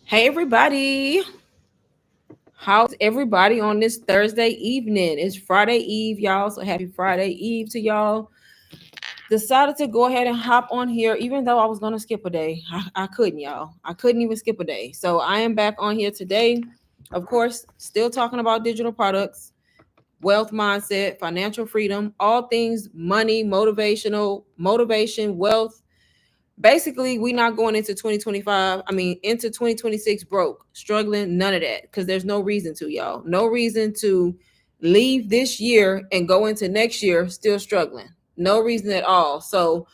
Hey everybody, how's everybody on this Thursday evening? It's Friday Eve, y'all. So happy Friday Eve to y'all. Decided to go ahead and hop on here, even though I was gonna skip a day. I couldn't, y'all. I couldn't even skip a day. So I am back on here today. Of course, still talking about digital products, wealth mindset, financial freedom, all things money, motivation, wealth. Basically, we not going into 2025, into 2026 broke, struggling, none of that, because there's no reason to, y'all. No reason to leave this year and go into next year still struggling. No reason at all. So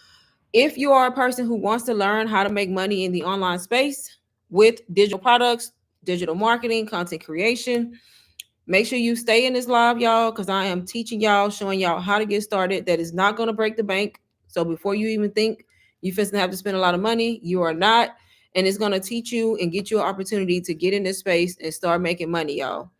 if you are a person who wants to learn how to make money in the online space with digital products, digital marketing, content creation, make sure you stay in this live, y'all, because I am teaching y'all, showing y'all how to get started. That is not going to break the bank. So before you even think you finna have to spend a lot of money, you are not. And it's going to teach you and get you an opportunity to get in this space and start making money, y'all.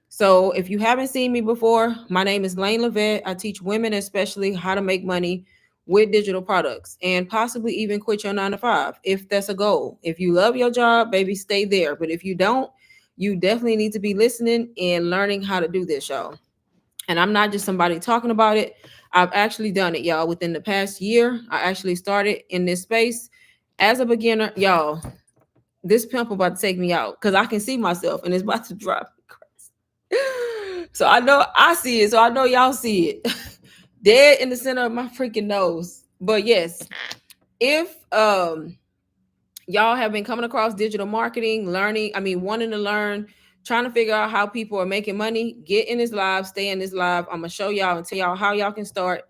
So if you haven't seen me before, my name is Lane Levette. I teach women especially how to make money with digital products and possibly even quit your 9 to 5 if that's a goal. If you love your job, baby, stay there. But if you don't, you definitely need to be listening and learning how to do this, y'all. And I'm not just somebody talking about it. I've actually done it, y'all. Within the past year, I actually started in this space as a beginner, y'all. This pimp about to take me out because I can see myself and it's about to drop. So I know I see it. So I know y'all see it. Dead in the center of my freaking nose. But yes, if y'all have been coming across digital marketing, wanting to learn, trying to figure out how people are making money, get in this live, stay in this live. I'm gonna show y'all and tell y'all how y'all can start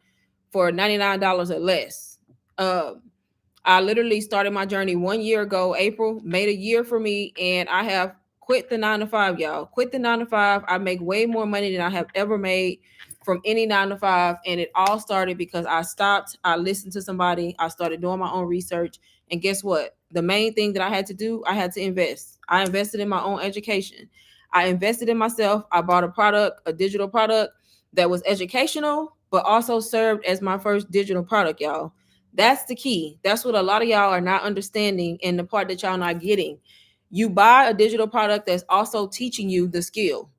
for $99 or less. I literally started my journey 1 year ago. April made a year for me, and I have quit the 9 to 5, y'all. Quit the 9 to 5. I make way more money than I have ever made from any 9 to 5. And it all started because I stopped. I listened to somebody. I started doing my own research. And guess what? The main thing that I had to do, I had to invest. I invested in my own education. I invested in myself. I bought a product, a digital product that was educational, but also served as my first digital product, y'all. That's the key. That's what a lot of y'all are not understanding, and the part that y'all not getting. You buy a digital product that's also teaching you the skill,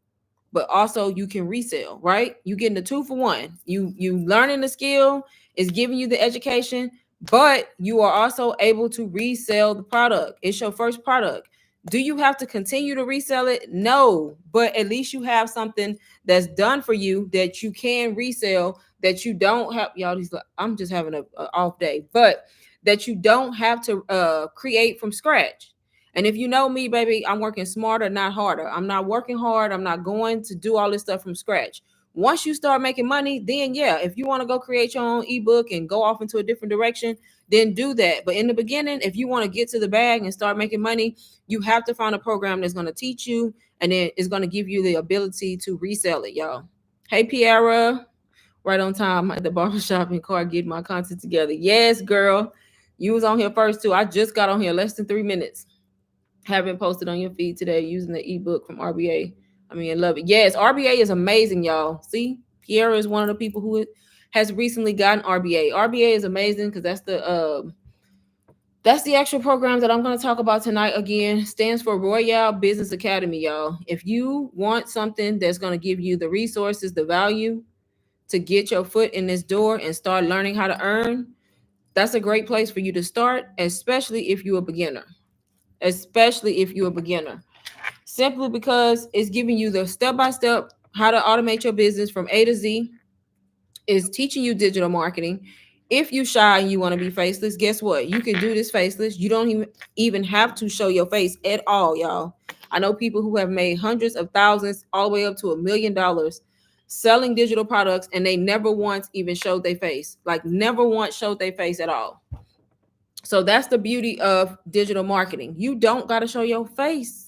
but also you can resell, right? You getting the 2 for 1. You learning the skill is giving you the education, but you are also able to resell the product. It's your first product. Do you have to continue to resell it? No, but at least you have something that's done for you that you can resell, that you don't have, y'all. I'm just having a off day, but that you don't have to create from scratch. And if you know me, baby, I'm working smarter, not harder. I'm not working hard. I'm not going to do all this stuff from scratch. Once you start making money, then yeah, if you want to go create your own ebook and go off into a different direction, then do that. But in the beginning, if you want to get to the bag and start making money, you have to find a program that's going to teach you and then it's going to give you the ability to resell it, y'all. Hey, Piera, right on time at the barbershop in car getting my content together. Yes, girl. You was on here first too. I just got on here less than 3 minutes. Have been posted on your feed today using the ebook from RBA. I love it. Yes, RBA is amazing, y'all. See, Piera is one of the people who has recently gotten RBA. RBA is amazing because that's the actual program that I'm going to talk about tonight. Again, stands for Royale Business Academy, y'all. If you want something that's going to give you the resources, the value to get your foot in this door and start learning how to earn, that's a great place for you to start, especially if you're a beginner. Especially if you're a beginner. Simply because it's giving you the step-by-step how to automate your business from A to Z. Is teaching you digital marketing. If you shy and you want to be faceless, guess what? You can do this faceless. You don't even have to show your face at all, y'all. I know people who have made hundreds of thousands all the way up to $1 million selling digital products, and they never once even showed their face. Like never once showed their face at all. So that's the beauty of digital marketing. You don't got to show your face.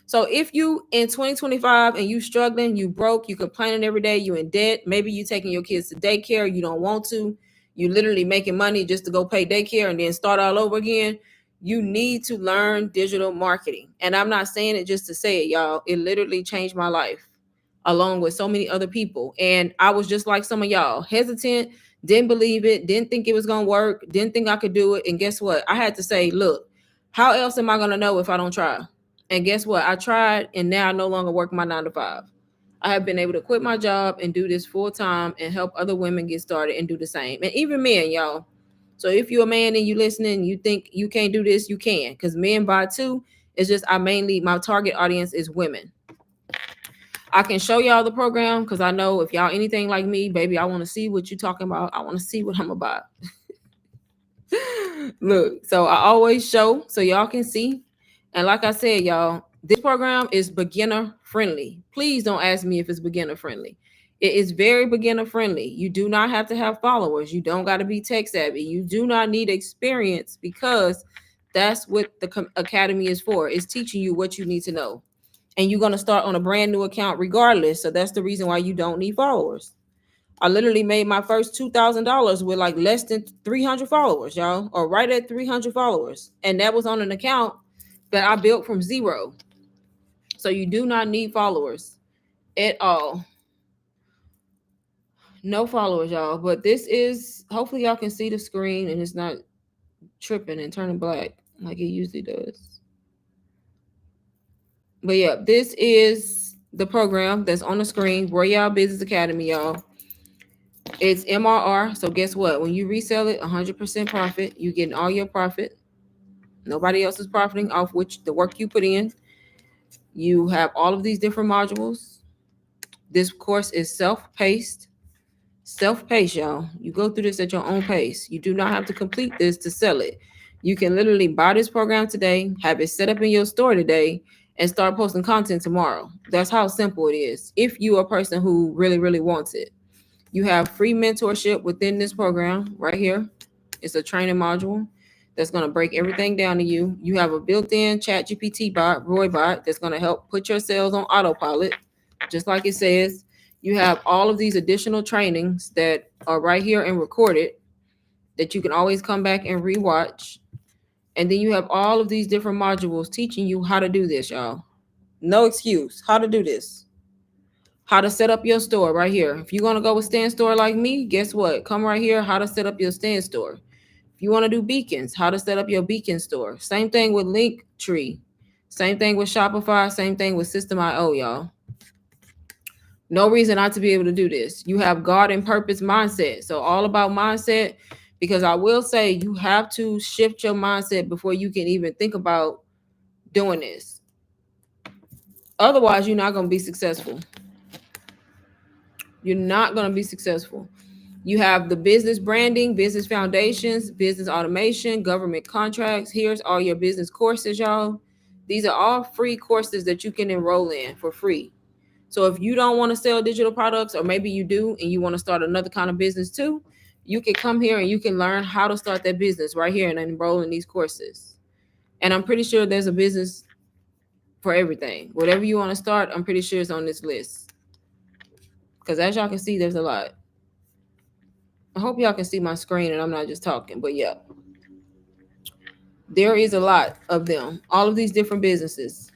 So if you in 2025 and you struggling, you broke, you complaining every day, you in debt, maybe you taking your kids to daycare, you don't want to, you literally making money just to go pay daycare and then start all over again, you need to learn digital marketing. And I'm not saying it just to say it, y'all. It literally changed my life along with so many other people. And I was just like some of y'all, hesitant, didn't believe it, didn't think it was going to work, didn't think I could do it. And guess what? I had to say, look, how else am I going to know if I don't try? And guess what? I tried, and now I no longer work my 9 to 5. I have been able to quit my job and do this full time and help other women get started and do the same. And even men, y'all. So if you're a man and you listening, you think you can't do this, you can. Because men buy too. It's just my target audience is women. I can show y'all the program because I know if y'all anything like me, baby, I want to see what you're talking about. I want to see what I'm about. Look, so I always show so y'all can see. And like I said, y'all, this program is beginner friendly. Please don't ask me if it's beginner friendly. It is very beginner friendly. You do not have to have followers. You don't got to be tech savvy. You do not need experience because that's what the academy is for. It's teaching you what you need to know. And you're going to start on a brand new account regardless. So that's the reason why you don't need followers. I literally made my first $2,000 with like less than 300 followers, y'all, or right at 300 followers. And that was on an account that I built from zero. So you do not need followers at all. No followers, y'all. But this is, hopefully y'all can see the screen and it's not tripping and turning black like it usually does. But yeah, this is the program that's on the screen, Royale Business Academy, y'all. It's MRR. So guess what? When you resell it, 100% profit. You getting all your profit. Nobody else is profiting off which the work you put in. You have all of these different modules. This course is self-paced. Self-paced, y'all. You go through this at your own pace. You do not have to complete this to sell it. You can literally buy this program today, have it set up in your store today, and start posting content tomorrow. That's how simple it is. If you are a person who really, really wants it. You have free mentorship within this program right here. It's a training module that's going to break everything down to you. You have a built-in ChatGPT bot, Roybot, that's going to help put your sales on autopilot, just like it says. You have all of these additional trainings that are right here and recorded that you can always come back and rewatch. And then you have all of these different modules teaching you how to do this, y'all. No excuse. How to do this. How to set up your store right here. If you're going to go with stand store like me, guess what? Come right here, how to set up your stand store. If you want to do beacons, how to set up your beacon store. Same thing with Linktree. Same thing with Shopify. Same thing with System.io, y'all. No reason not to be able to do this. You have God and purpose mindset. So all about mindset, because I will say you have to shift your mindset before you can even think about doing this. Otherwise, you're not going to be successful. You're not going to be successful. You have the business branding, business foundations, business automation, government contracts. Here's all your business courses, y'all. These are all free courses that you can enroll in for free. So if you don't want to sell digital products, or maybe you do and you want to start another kind of business too, you can come here and you can learn how to start that business right here and enroll in these courses. And I'm pretty sure there's a business for everything. Whatever you want to start, I'm pretty sure it's on this list. Because as y'all can see, there's a lot. I hope y'all can see my screen and I'm not just talking, but yeah. There is a lot of them. All of these different businesses.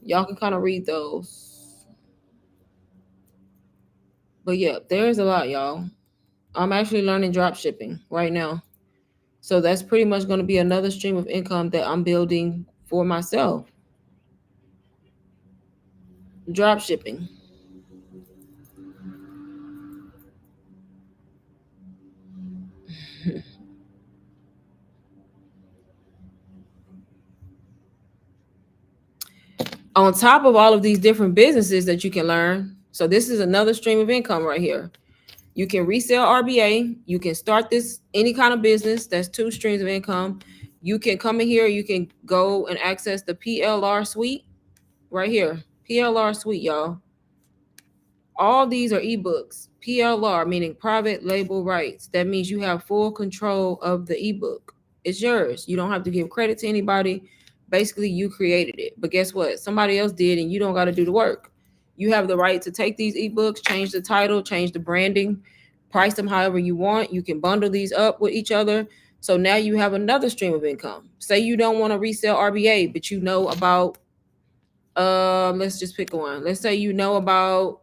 Y'all can kind of read those. But yeah, there's a lot, y'all. I'm actually learning drop shipping right now. So that's pretty much going to be another stream of income that I'm building for myself. Drop shipping. On top of all of these different businesses that you can learn. So this is another stream of income right here. You can resell RBA. You can start this any kind of business. That's 2 streams of income. You can come in here. You can go and access the PLR suite right here. PLR suite, y'all. All these are ebooks. PLR meaning private label rights. That means you have full control of the ebook. It's yours. You don't have to give credit to anybody. Basically, you created it. But guess what? Somebody else did, and you don't got to do the work. You have the right to take these ebooks, change the title, change the branding, price them however you want. You can bundle these up with each other. So now you have another stream of income. Say you don't want to resell RBA, but you know about, let's just pick one. Let's say you know about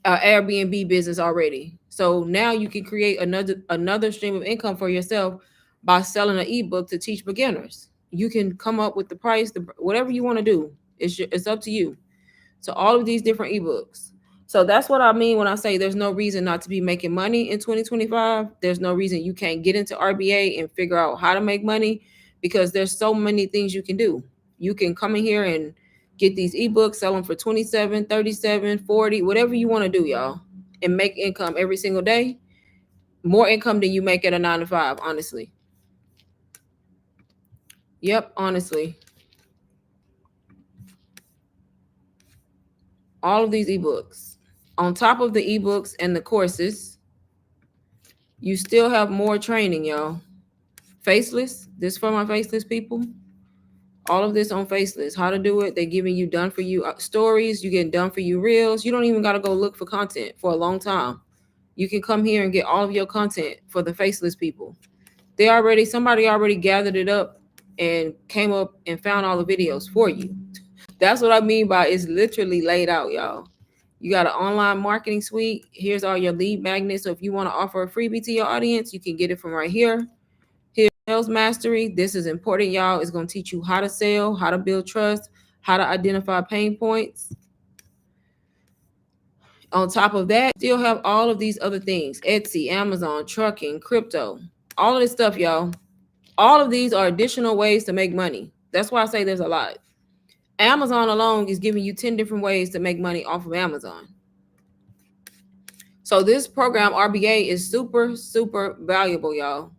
Airbnb business already. So now you can create another stream of income for yourself by selling an ebook to teach beginners. You can come up with the price, whatever you want to do. It's up to you. So all of these different ebooks. So that's what I mean when I say there's no reason not to be making money in 2025. There's no reason you can't get into RBA and figure out how to make money, because there's so many things you can do. You can come in here and get these ebooks, sell them for 27, 37, 40, whatever you want to do, y'all, and make income every single day. More income than you make at a 9 to 5, honestly. Yep, honestly. All of these ebooks. On top of the ebooks and the courses, you still have more training, y'all. Faceless. This for my faceless people. All of this on Faceless. How to do it. They're giving you done for you stories. You get done for you reels. You don't even got to go look for content for a long time. You can come here and get all of your content for the faceless people. Somebody already gathered it up and came up and found all the videos for you. That's what I mean by it's literally laid out, y'all. You got an online marketing suite. Here's all your lead magnets. So if you want to offer a freebie to your audience, you can get it from right here. Here's sales mastery. This is important, y'all. It's going to teach you how to sell, how to build trust, how to identify pain points. On top of that, still have all of these other things: Etsy, Amazon, trucking, crypto, all of this stuff, y'all. All of these are additional ways to make money. That's why I say there's a lot. Amazon alone is giving you 10 different ways to make money off of Amazon. So this program, RBA, is super, super valuable, y'all.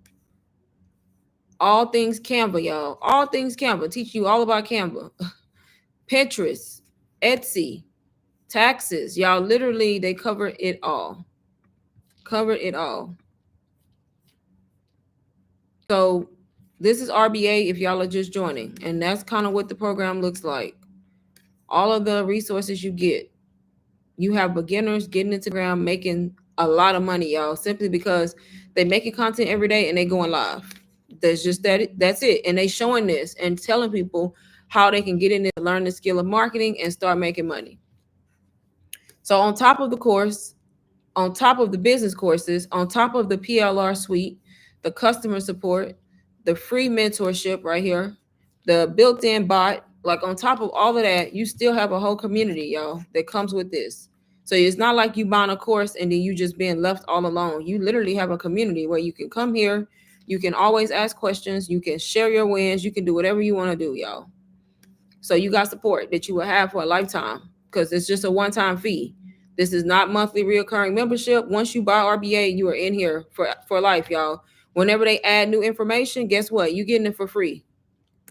All things Canva, y'all. All things Canva. Teach you all about Canva. Pinterest, Etsy, taxes. Y'all, literally, they cover it all. Cover it all. So this is RBA if y'all are just joining. And that's kind of what the program looks like. All of the resources you get. You have beginners getting into the program, making a lot of money, y'all, simply because they're making content every day and they going live. That's just that's it. And they showing this and telling people how they can get in there, learn the skill of marketing and start making money. So on top of the course, on top of the business courses, on top of the PLR suite, the customer support, the free mentorship right here, the built-in bot, like on top of all of that, you still have a whole community, y'all, that comes with this. So it's not like you buying a course and then you just being left all alone. You literally have a community where you can come here. You can always ask questions. You can share your wins. You can do whatever you want to do, y'all. So you got support that you will have for a lifetime because it's just a one-time fee. This is not monthly reoccurring membership. Once you buy RBA, you are in here for life, y'all. Whenever they add new information, guess what? You're getting it for free.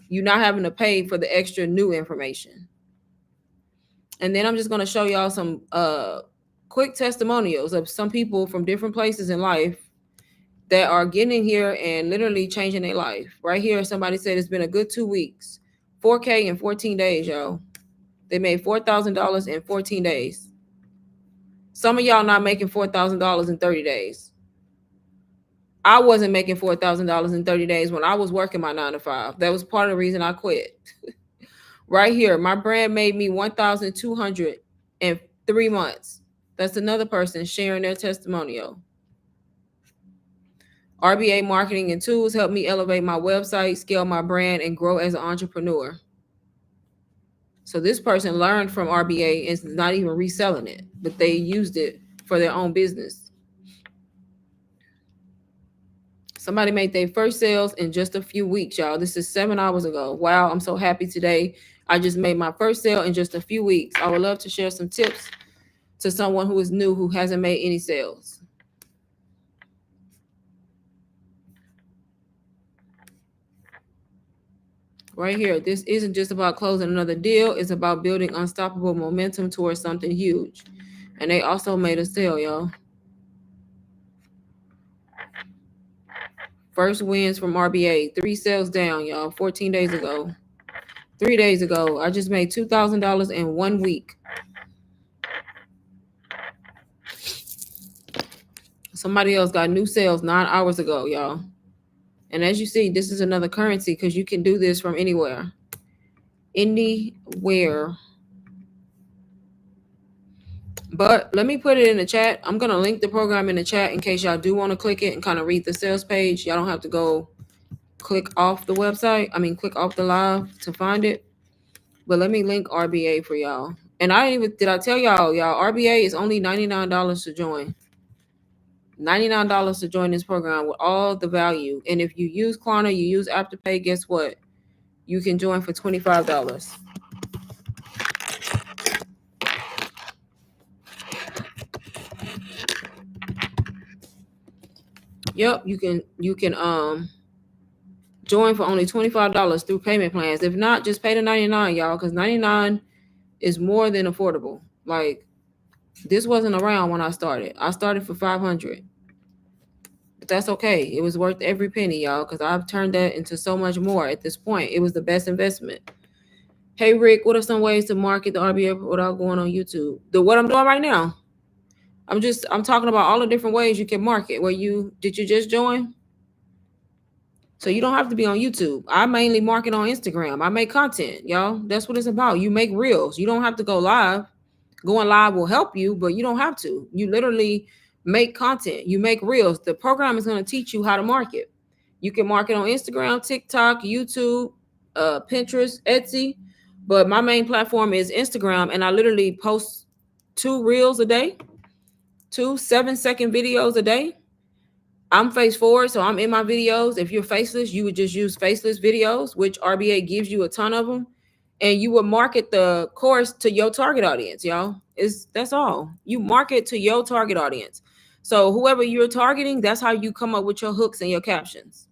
You're not having to pay for the extra new information. And then I'm just going to show y'all some quick testimonials of some people from different places in life that are getting in here and literally changing their life. Right here, somebody said it's been a good 2 weeks. 4K in 14 days, y'all. They made $4,000 in 14 days. Some of y'all not making $4,000 in 30 days. I wasn't making $4,000 in 30 days when I was working my 9 to 5. That was part of the reason I quit. Right here, my brand made me $1,200 in 3 months. That's another person sharing their testimonial. RBA marketing and tools helped me elevate my website, scale my brand, and grow as an entrepreneur. So this person learned from RBA and is not even reselling it, but they used it for their own business. Somebody made their first sales in just a few weeks, y'all. This is 7 hours ago. Wow, I'm so happy today. I just made my first sale in just a few weeks. I would love to share some tips to someone who is new, who hasn't made any sales. Right here, this isn't just about closing another deal. It's about building unstoppable momentum towards something huge. And they also made a sale, y'all. First wins from RBA. 3 sales down, y'all. 14 days ago. 3 days ago, I just made $2,000 in 1 week. Somebody else got new sales 9 hours ago, y'all. And as you see, this is another currency because you can do this from anywhere. Anywhere. But let me put it in the chat. I'm going to link the program in the chat in case y'all do want to click it and kind of read the sales page. Y'all don't have to go click off the website. I mean, click off the live to find it. But let me link RBA for y'all. And did I tell y'all, RBA is only $99 to join. $99 to join this program with all the value. And if you use Klarna, you use Afterpay, guess what? You can join for $25. Yep, you can join for only $25 through payment plans. If not, just pay the $99, y'all, because $99 is more than affordable. Like, this wasn't around when I started. I started for $500. But that's okay. It was worth every penny, y'all, because I've turned that into so much more at this point. It was the best investment. Hey, Rick, what are some ways to market the RBA without going on YouTube? What I'm doing right now. I'm talking about all the different ways you can market. Did you just join? So you don't have to be on YouTube. I mainly market on Instagram. I make content, y'all. That's what it's about. You make reels. You don't have to go live. Going live will help you, but you don't have to. You literally make content. You make reels. The program is going to teach you how to market. You can market on Instagram, TikTok, YouTube, Pinterest, Etsy. But my main platform is Instagram, and I literally post 2 reels a day, 2 7-second videos a day. I'm face forward, so I'm in my videos. If you're faceless, you would just use faceless videos, which RBA gives you a ton of them. And you would market the course to your target audience, y'all. That's all. You market to your target audience. So whoever you're targeting, that's how you come up with your hooks and your captions.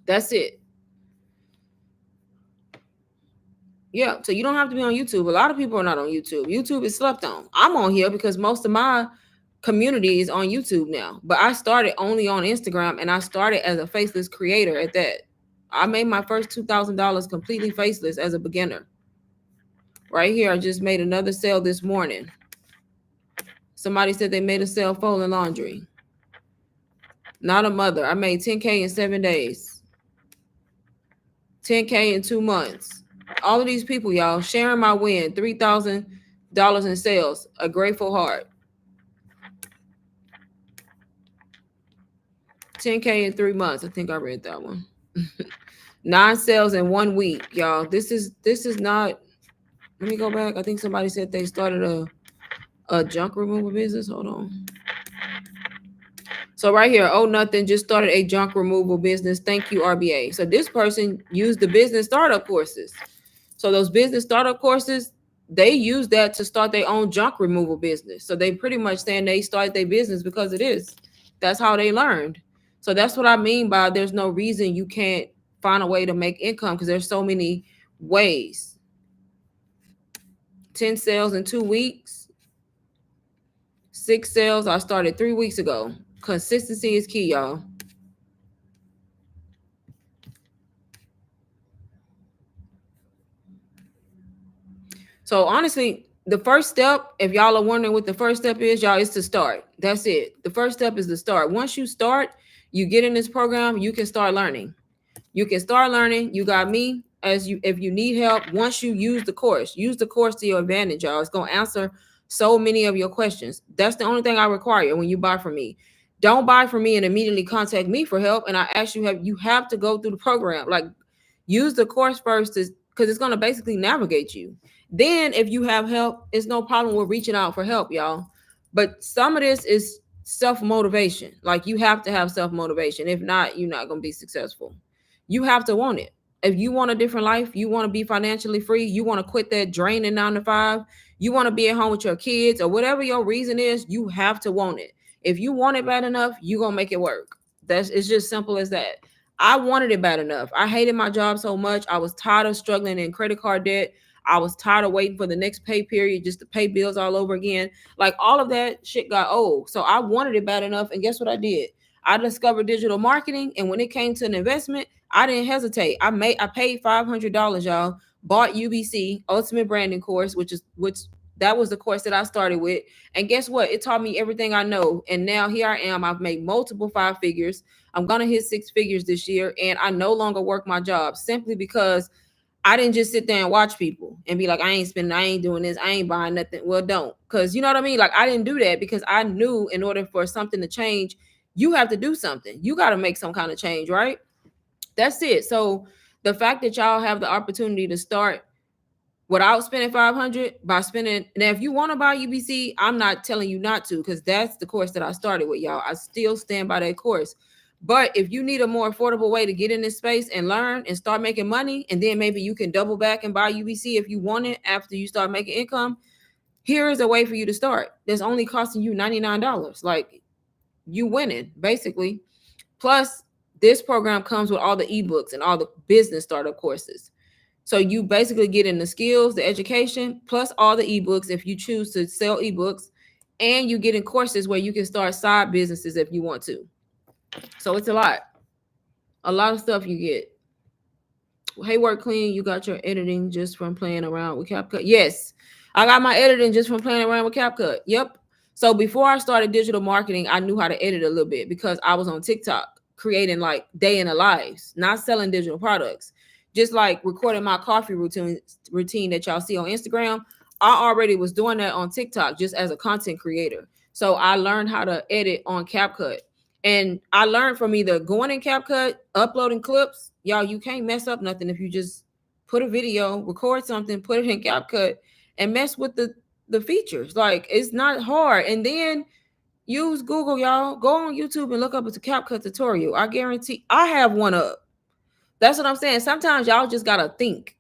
That's it. Yeah, so you don't have to be on YouTube. A lot of people are not on YouTube. YouTube is slept on. I'm on here because most of my community is on YouTube now. But I started only on Instagram, and I started as a faceless creator at that. I made my first $2,000 completely faceless as a beginner. Right here, I just made another sale this morning. Somebody said they made a sale folding laundry. Not a mother. I made $10K in 7 days. $10K in 2 months. All of these people, y'all, sharing my win. $3,000 in sales. A grateful heart. 10K in 3 months. I think I read that one. 9 sales in 1 week, y'all. This is not. Let me go back. I think somebody said they started a junk removal business. Hold on. So right here, oh nothing, just started a junk removal business. Thank you, RBA. So this person used the business startup courses. So those business startup courses, they use that to start their own junk removal business. So they pretty much saying they started their business because it is. That's how they learned. So that's what I mean by there's no reason you can't find a way to make income, because there's so many ways. 10 sales in 2 weeks. 6 sales I started 3 weeks ago. Consistency is key, y'all. So honestly, the first step, if y'all are wondering what the first step is, y'all, is to start. That's it. The first step is to start. Once you start, you get in this program, you can start learning. You can start learning. You got me if you need help. Once you use the course to your advantage, y'all. It's going to answer so many of your questions. That's the only thing I require when you buy from me. Don't buy from me and immediately contact me for help. And I ask you have to go through the program. Like, use the course first, because it's going to basically navigate you. Then if you have help, it's no problem with reaching out for help, y'all. But some of this is self-motivation. Like, you have to have self-motivation. If not, you're not going to be successful. You have to want it. If you want a different life, you want to be financially free, you want to quit that draining 9 to 5, you want to be at home with your kids, or whatever your reason is, you have to want it. If you want it bad enough, you're going to make it work. It's just simple as that. I wanted it bad enough. I hated my job so much. I was tired of struggling in credit card debt. I was tired of waiting for the next pay period just to pay bills all over again. Like, all of that shit got old. So I wanted it bad enough. And guess what I did? I discovered digital marketing. And when it came to an investment, I didn't hesitate. I paid $500, y'all. Bought UBC, Ultimate Branding Course, which that was the course that I started with. And guess what? It taught me everything I know. And now here I am. I've made multiple 5 figures. I'm going to hit 6 figures this year. And I no longer work my job simply because I didn't just sit there and watch people and be like, I ain't doing this, I ain't buying nothing. Well, don't. Because you know what I mean? Like, I didn't do that because I knew in order for something to change, you have to do something. You got to make some kind of change, right? That's it. So the fact that y'all have the opportunity to start without spending 500 by spending, now if you want to buy UBC, I'm not telling you not to, because that's the course that I started with, y'all. I still stand by that course. But if you need a more affordable way to get in this space and learn and start making money, and then maybe you can double back and buy UBC if you want it after you start making income, here is a way for you to start that's only costing you $99. Like, you winning basically. Plus, this program comes with all the ebooks and all the business startup courses. So you basically get in the skills, the education, plus all the ebooks if you choose to sell ebooks, and you get in courses where you can start side businesses if you want to. So it's a lot of stuff you get. Hey, Work Clean, you got your editing just from playing around with CapCut. Yes, I got my editing just from playing around with CapCut. Yep. So before I started digital marketing, I knew how to edit a little bit because I was on TikTok creating like day in the lives, not selling digital products, just like recording my coffee routine that y'all see on Instagram. I already was doing that on TikTok just as a content creator. So I learned how to edit on CapCut. And I learned from either going in CapCut, uploading clips. Y'all, you can't mess up nothing if you just put a video, record something, put it in CapCut, and mess with the features. Like, it's not hard. And then use Google, y'all. Go on YouTube and look up a CapCut tutorial. I guarantee I have one up. That's what I'm saying. Sometimes y'all just gotta think.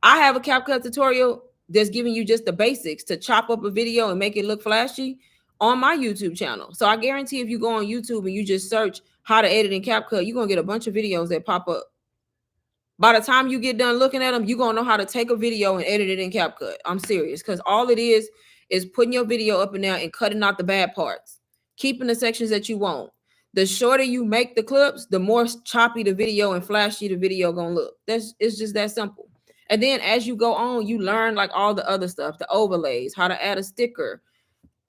I have a CapCut tutorial that's giving you just the basics to chop up a video and make it look flashy on my YouTube channel. So I guarantee if you go on YouTube and you just search how to edit in CapCut, you're gonna get a bunch of videos that pop up. By the time you get done looking at them, you're gonna know how to take a video and edit it in CapCut. I'm serious, because all it is putting your video up and down and cutting out the bad parts, keeping the sections that you want. The shorter you make the clips, the more choppy the video and flashy the video gonna look. It's just that simple. And then as you go on, you learn like all the other stuff, the overlays, how to add a sticker.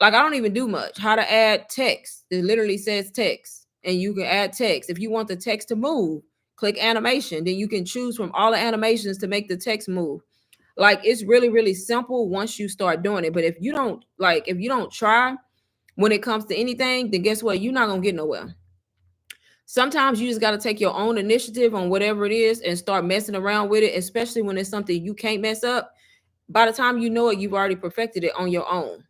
Like, I don't even do much. How to add text. It literally says text, and you can add text. If you want the text to move, click animation. Then you can choose from all the animations to make the text move. Like, it's really, really simple once you start doing it. But if you don't try when it comes to anything, then guess what? You're not gonna get nowhere. Sometimes you just got to take your own initiative on whatever it is and start messing around with it, especially when it's something you can't mess up. By the time you know it, you've already perfected it on your own.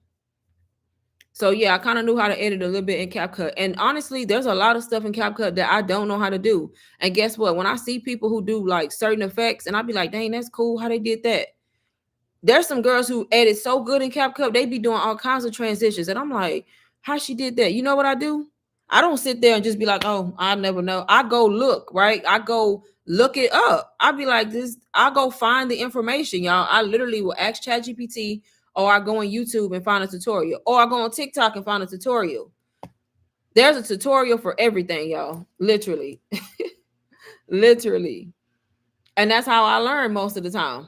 So yeah, I kind of knew how to edit a little bit in CapCut. And honestly, there's a lot of stuff in CapCut that I don't know how to do. And guess what? When I see people who do like certain effects, and I'll be like, dang, that's cool how they did that. There's some girls who edit so good in CapCut, they be doing all kinds of transitions. And I'm like, how she did that? You know what I do? I don't sit there and just be like, oh, I never know. I go look, right? I go look it up. I'll be like this. I go find the information, y'all. I literally will ask ChatGPT, or I go on YouTube and find a tutorial, or I go on TikTok and find a tutorial. There's a tutorial for everything, y'all. Literally. Literally. And that's how I learn most of the time.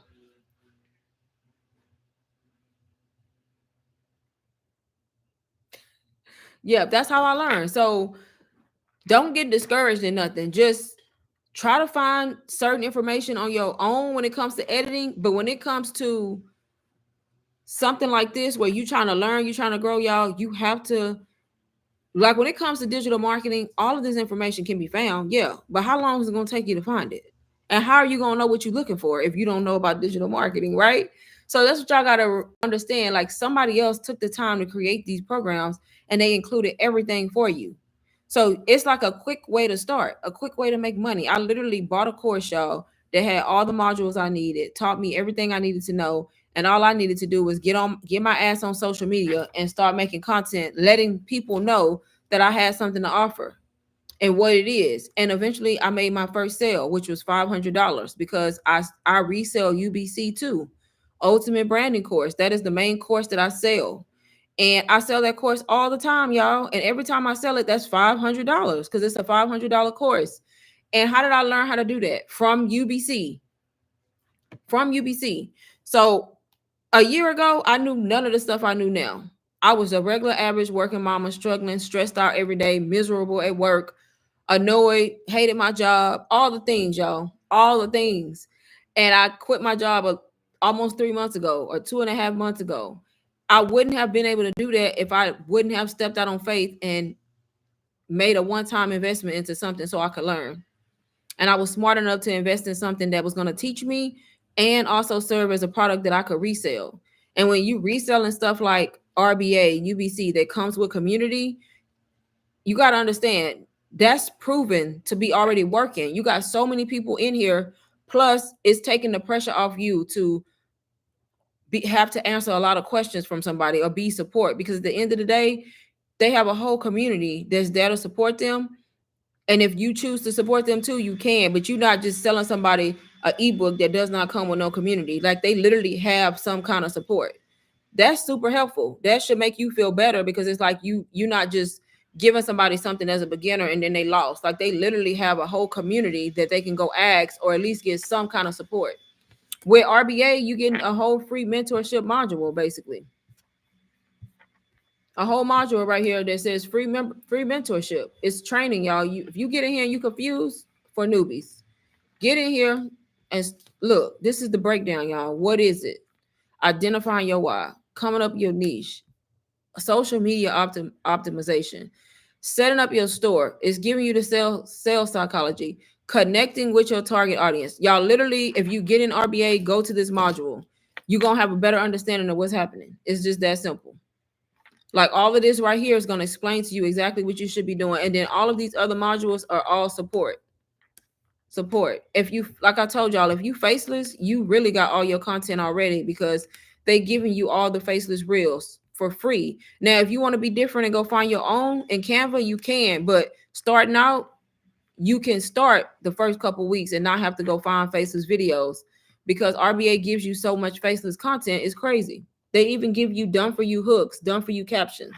Yeah, that's how I learn. So don't get discouraged in nothing. Just try to find certain information on your own when it comes to editing. But when it comes to something like this, where you're trying to learn, you're trying to grow, y'all, you have to, like, when it comes to digital marketing, all of this information can be found. Yeah. But how long is it going to take you to find it? And how are you going to know what you're looking for if you don't know about digital marketing, right? So that's what y'all got to understand. Like, somebody else took the time to create these programs and they included everything for you. So it's like a quick way to start, a quick way to make money. I literally bought a course, y'all, that had all the modules I needed, taught me everything I needed to know. And all I needed to do was get my ass on social media and start making content, letting people know that I had something to offer and what it is. And eventually I made my first sale, which was $500, because I resell UBC too, Ultimate Branding Course. That is the main course that I sell. And I sell that course all the time, y'all. And every time I sell it, that's $500 because it's a $500 course. And how did I learn how to do that? From UBC. From UBC. So a year ago, I knew none of the stuff I knew now. I was a regular average working mama, struggling, stressed out every day, miserable at work, annoyed, hated my job, all the things, y'all, all the things. And I quit my job almost 3 months ago, or 2.5 months ago. I wouldn't have been able to do that if I wouldn't have stepped out on faith and made a one-time investment into something so I could learn. And I was smart enough to invest in something that was going to teach me and also serve as a product that I could resell. And when you reselling stuff like RBA, UBC that comes with community, you got to understand that's proven to be already working. You got so many people in here, plus it's taking the pressure off you to have to answer a lot of questions from somebody or be support, because at the end of the day, they have a whole community that's there to support them. And if you choose to support them too, you can, but you're not just selling somebody an ebook that does not come with no community. Like, they literally have some kind of support. That's super helpful. That should make you feel better, because it's like you're not just giving somebody something as a beginner and then they lost. Like, they literally have a whole community that they can go ask or at least get some kind of support. With RBA, you getting a whole free mentorship module, basically. A whole module right here that says free mentorship. It's training, y'all. If you get in here and you confused, for newbies, get in here and look. This is the breakdown, y'all. What is it? Identifying your why, coming up your niche, social media optimization, setting up your store. It's giving you the sales psychology, connecting with your target audience. Y'all, literally, if you get in RBA, go to this module. You're gonna have a better understanding of what's happening. It's just that simple. Like, all of this right here is going to explain to you exactly what you should be doing. And then all of these other modules are all support. If you, like I told y'all, if you faceless, you really got all your content already, because they giving you all the faceless reels for free. Now, if you want to be different and go find your own in Canva, you can, but starting out, you can start the first couple weeks and not have to go find faceless videos, because RBA gives you so much faceless content. It's crazy. They even give you done for you hooks, done for you captions.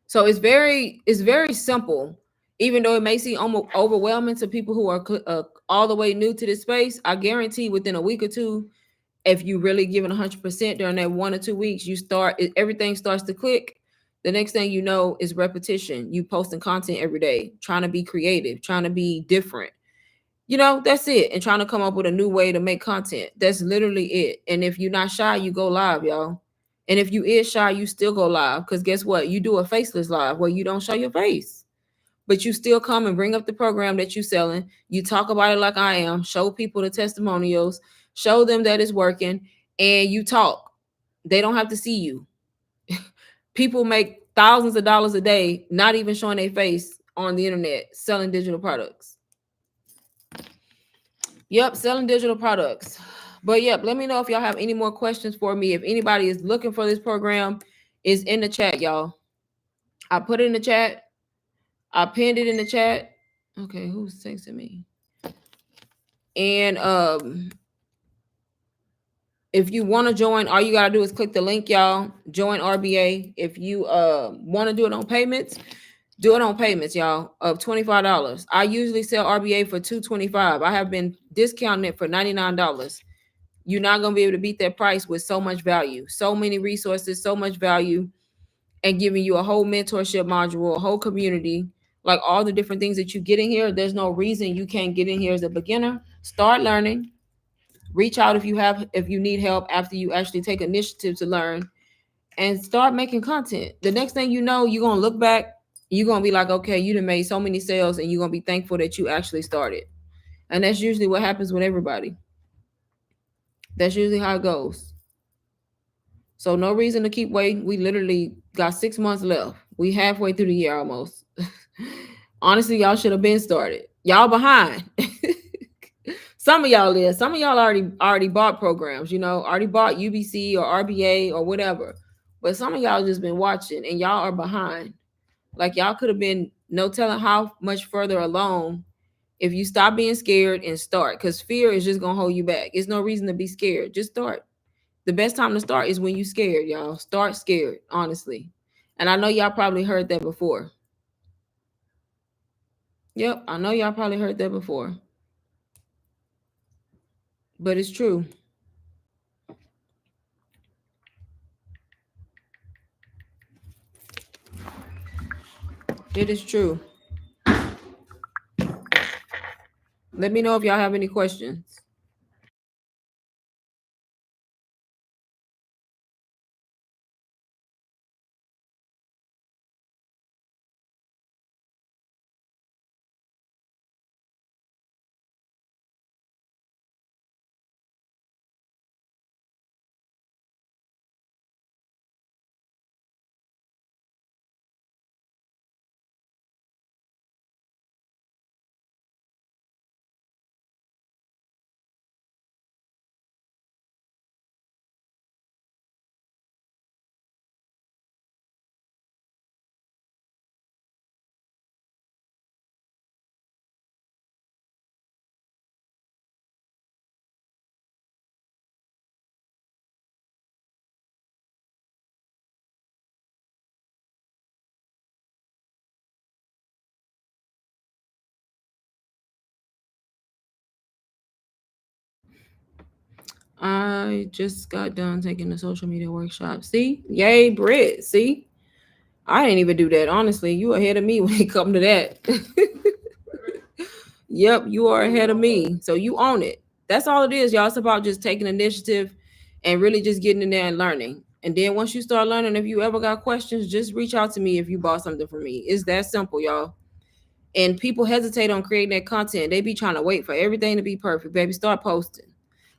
So it's very simple, even though it may seem almost overwhelming to people who are all the way new to this space. I guarantee within a week or two, if you really give it 100% during that 1 or 2 weeks, everything starts to click. The next thing you know is repetition. You posting content every day, trying to be creative, trying to be different. That's it. And trying to come up with a new way to make content. That's literally it. And if you're not shy, you go live, y'all. And if you is shy, you still go live. Because guess what? You do a faceless live where you don't show your face. But you still come and bring up the program that you're selling. You talk about it like I am. Show people the testimonials. Show them that it's working. And you talk. They don't have to see you. People make thousands of dollars a day, not even showing their face on the internet, selling digital products. Yep, selling digital products. But yep, let me know if y'all have any more questions for me. If anybody is looking for this program, it's in the chat, y'all. I put it in the chat. I pinned it in the chat. Okay, who's texting me? And if you want to join, all you gotta do is click the link, y'all. Join RBA. If you want to do it on payments, do it on payments, y'all, of $25. I usually sell RBA for $225. I have been discounting it for $99. You're not going to be able to beat that price with so much value, so many resources, so much value, and giving you a whole mentorship module, a whole community, like all the different things that you get in here. There's no reason you can't get in here as a beginner. Start learning. Reach out if you need help after you actually take initiative to learn, and start making content. The next thing you know, you're going to look back, you're going to be like, okay, you done made so many sales, and you're going to be thankful that you actually started. And that's usually what happens with everybody. That's usually how it goes. So no reason to keep waiting. We literally got 6 months left. We halfway through the year almost. Honestly, y'all should have been started. Y'all behind. Some of y'all is. Some of y'all already bought programs, already bought UBC or RBA or whatever. But some of y'all just been watching and y'all are behind. Like, y'all could have been no telling how much further along if you stop being scared and start. Because fear is just gonna hold you back. There's no reason to be scared. Just start. The best time to start is when you scared, y'all. Start scared, honestly. And I know y'all probably heard that before. Yep, I know y'all probably heard that before. But it's true. It is true. Let me know if y'all have any questions. I just got done taking the social media workshop. See? Yay, Britt. See? I didn't even do that. Honestly, you ahead of me when it come to that. Yep, you are ahead of me. So you own it. That's all it is, y'all. It's about just taking initiative and really just getting in there and learning. And then once you start learning, if you ever got questions, just reach out to me if you bought something from me. It's that simple, y'all. And people hesitate on creating that content. They be trying to wait for everything to be perfect. Baby, start posting.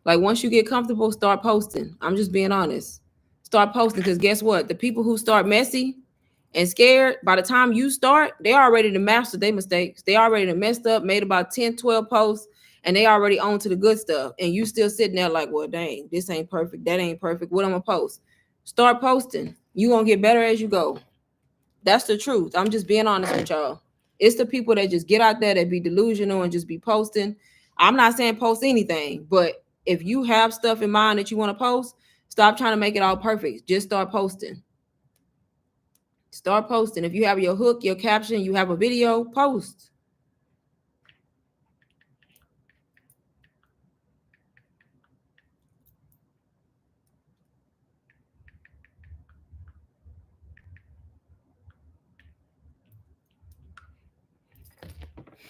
Like once you get comfortable, start posting. I'm just being honest. Start posting because guess what? The people who start messy and scared, by the time you start, they already to master their mistakes. They already to messed up, made about 10, 12 posts, and they already on to the good stuff. And you still sitting there like, well, dang, this ain't perfect. That ain't perfect. What I'm gonna post? Start posting. You gonna get better as you go. That's the truth. I'm just being honest with y'all. It's the people that just get out there that be delusional and just be posting. I'm not saying post anything, but if you have stuff in mind that you want to post, stop trying to make it all perfect. Just start posting. Start posting. If you have your hook, your caption, you have a video, post.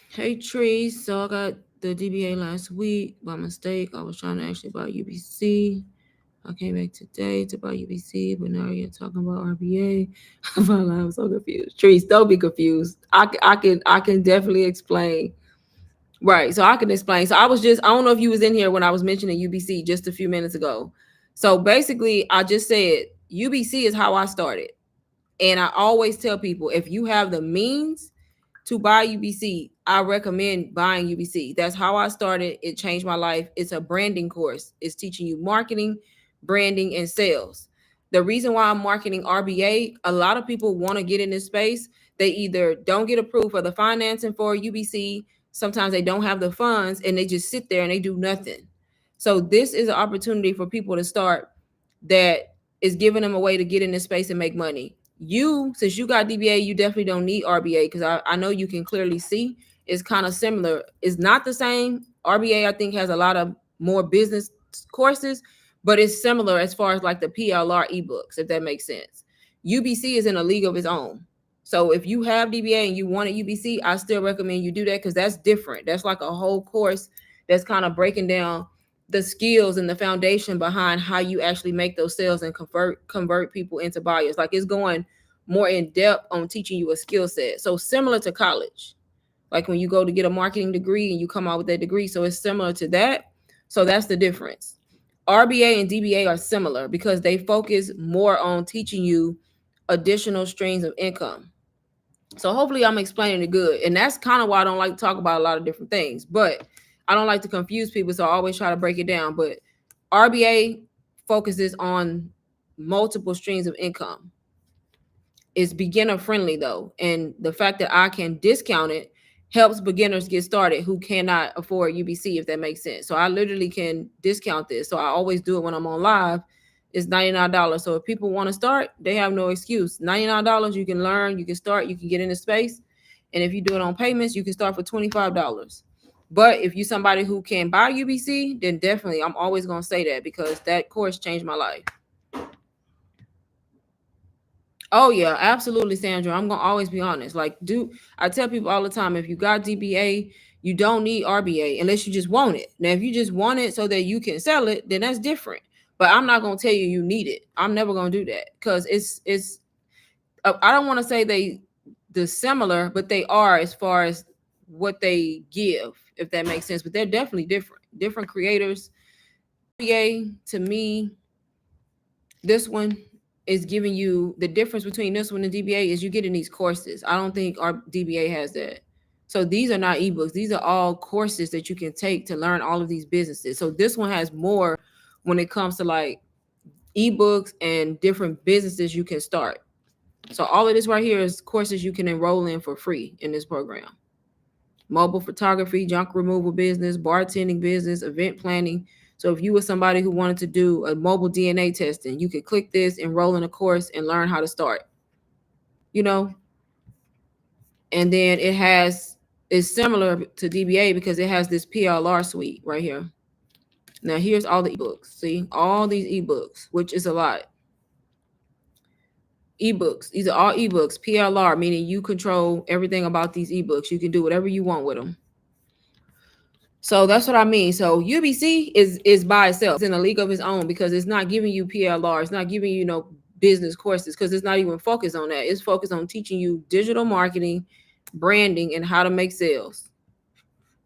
Hey Trees, so I got the DBA last week by mistake. I was trying to actually buy UBC. I came back today to buy UBC, but now you're talking about RBA. I'm so confused. Trees, don't be confused. I can definitely explain. Right. So I can explain. So I don't know if you was in here when I was mentioning UBC just a few minutes ago. So basically, I just said UBC is how I started. And I always tell people if you have the means to buy UBC, I recommend buying UBC. That's how I started. It changed my life. It's a branding course. It's teaching you marketing, branding, and sales. The reason why I'm marketing RBA, a lot of people want to get in this space. They either don't get approved for the financing for UBC, sometimes they don't have the funds, and they just sit there and they do nothing. So this is an opportunity for people to start that is giving them a way to get in this space and make money. Since you got DBA, you definitely don't need RBA because I know you can clearly see it's kind of similar. It's not the same. RBA, I think, has a lot of more business courses, but it's similar as far as like the PLR ebooks, if that makes sense. UBC is in a league of its own. So if you have DBA and you wanted UBC, I still recommend you do that because that's different. That's like a whole course that's kind of breaking down the skills and the foundation behind how you actually make those sales and convert people into buyers. Like it's going more in depth on teaching you a skill set. So similar to college, like when you go to get a marketing degree and you come out with that degree. So it's similar to that. So that's the difference. RBA and DBA are similar because they focus more on teaching you additional streams of income. So hopefully I'm explaining it good. And that's kind of why I don't like to talk about a lot of different things, but I don't like to confuse people. So I always try to break it down. But RBA focuses on multiple streams of income. It's beginner friendly though. And the fact that I can discount it helps beginners get started who cannot afford UBC, if that makes sense. So I literally can discount this. So I always do it when I'm on live. It's $99. So if people want to start, they have no excuse. $99, you can learn, you can start, you can get into space. And if you do it on payments, you can start for $25. But if you're somebody who can buy UBC, then definitely I'm always going to say that because that course changed my life. Oh yeah, absolutely, Sandra. I'm gonna always be honest. Like, I tell people all the time, if you got DBA, you don't need RBA unless you just want it. Now, if you just want it so that you can sell it, then that's different. But I'm not gonna tell you you need it. I'm never gonna do that because it's. I don't want to say the similar, but they are as far as what they give, if that makes sense. But they're definitely different. Different creators. RBA to me, this one is giving you the difference between this one and DBA is you get in these courses. I don't think our DBA has that. So these are not ebooks. These are all courses that you can take to learn all of these businesses. So this one has more when it comes to like ebooks and different businesses you can start. So all of this right here is courses you can enroll in for free in this program. Mobile photography, junk removal business, bartending business, event planning. So if you were somebody who wanted to do a mobile DNA testing, you could click this, enroll in a course, and learn how to start. You know, and then it's similar to DBA because it has this PLR suite right here. Now here's all the ebooks. See, all these ebooks, which is a lot. Ebooks. These are all ebooks. PLR, meaning you control everything about these ebooks. You can do whatever you want with them. So that's what I mean. So UBC is by itself. It's in a league of its own because it's not giving you PLR. It's not giving you no business courses because it's not even focused on that. It's focused on teaching you digital marketing, branding, and how to make sales.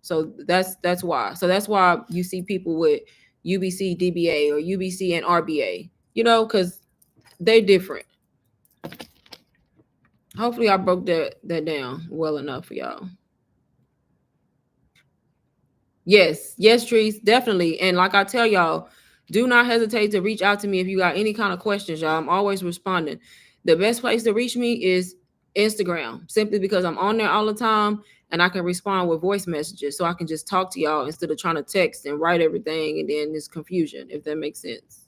So that's why. So that's why you see people with UBC DBA or UBC and RBA. Because they're different. Hopefully I broke that down well enough for y'all. Yes, Trees, definitely. And like I tell y'all, do not hesitate to reach out to me if you got any kind of questions, y'all. I'm always responding. The best place to reach me is Instagram, simply because I'm on there all the time and I can respond with voice messages. So I can just talk to y'all instead of trying to text and write everything and then there's confusion, if that makes sense.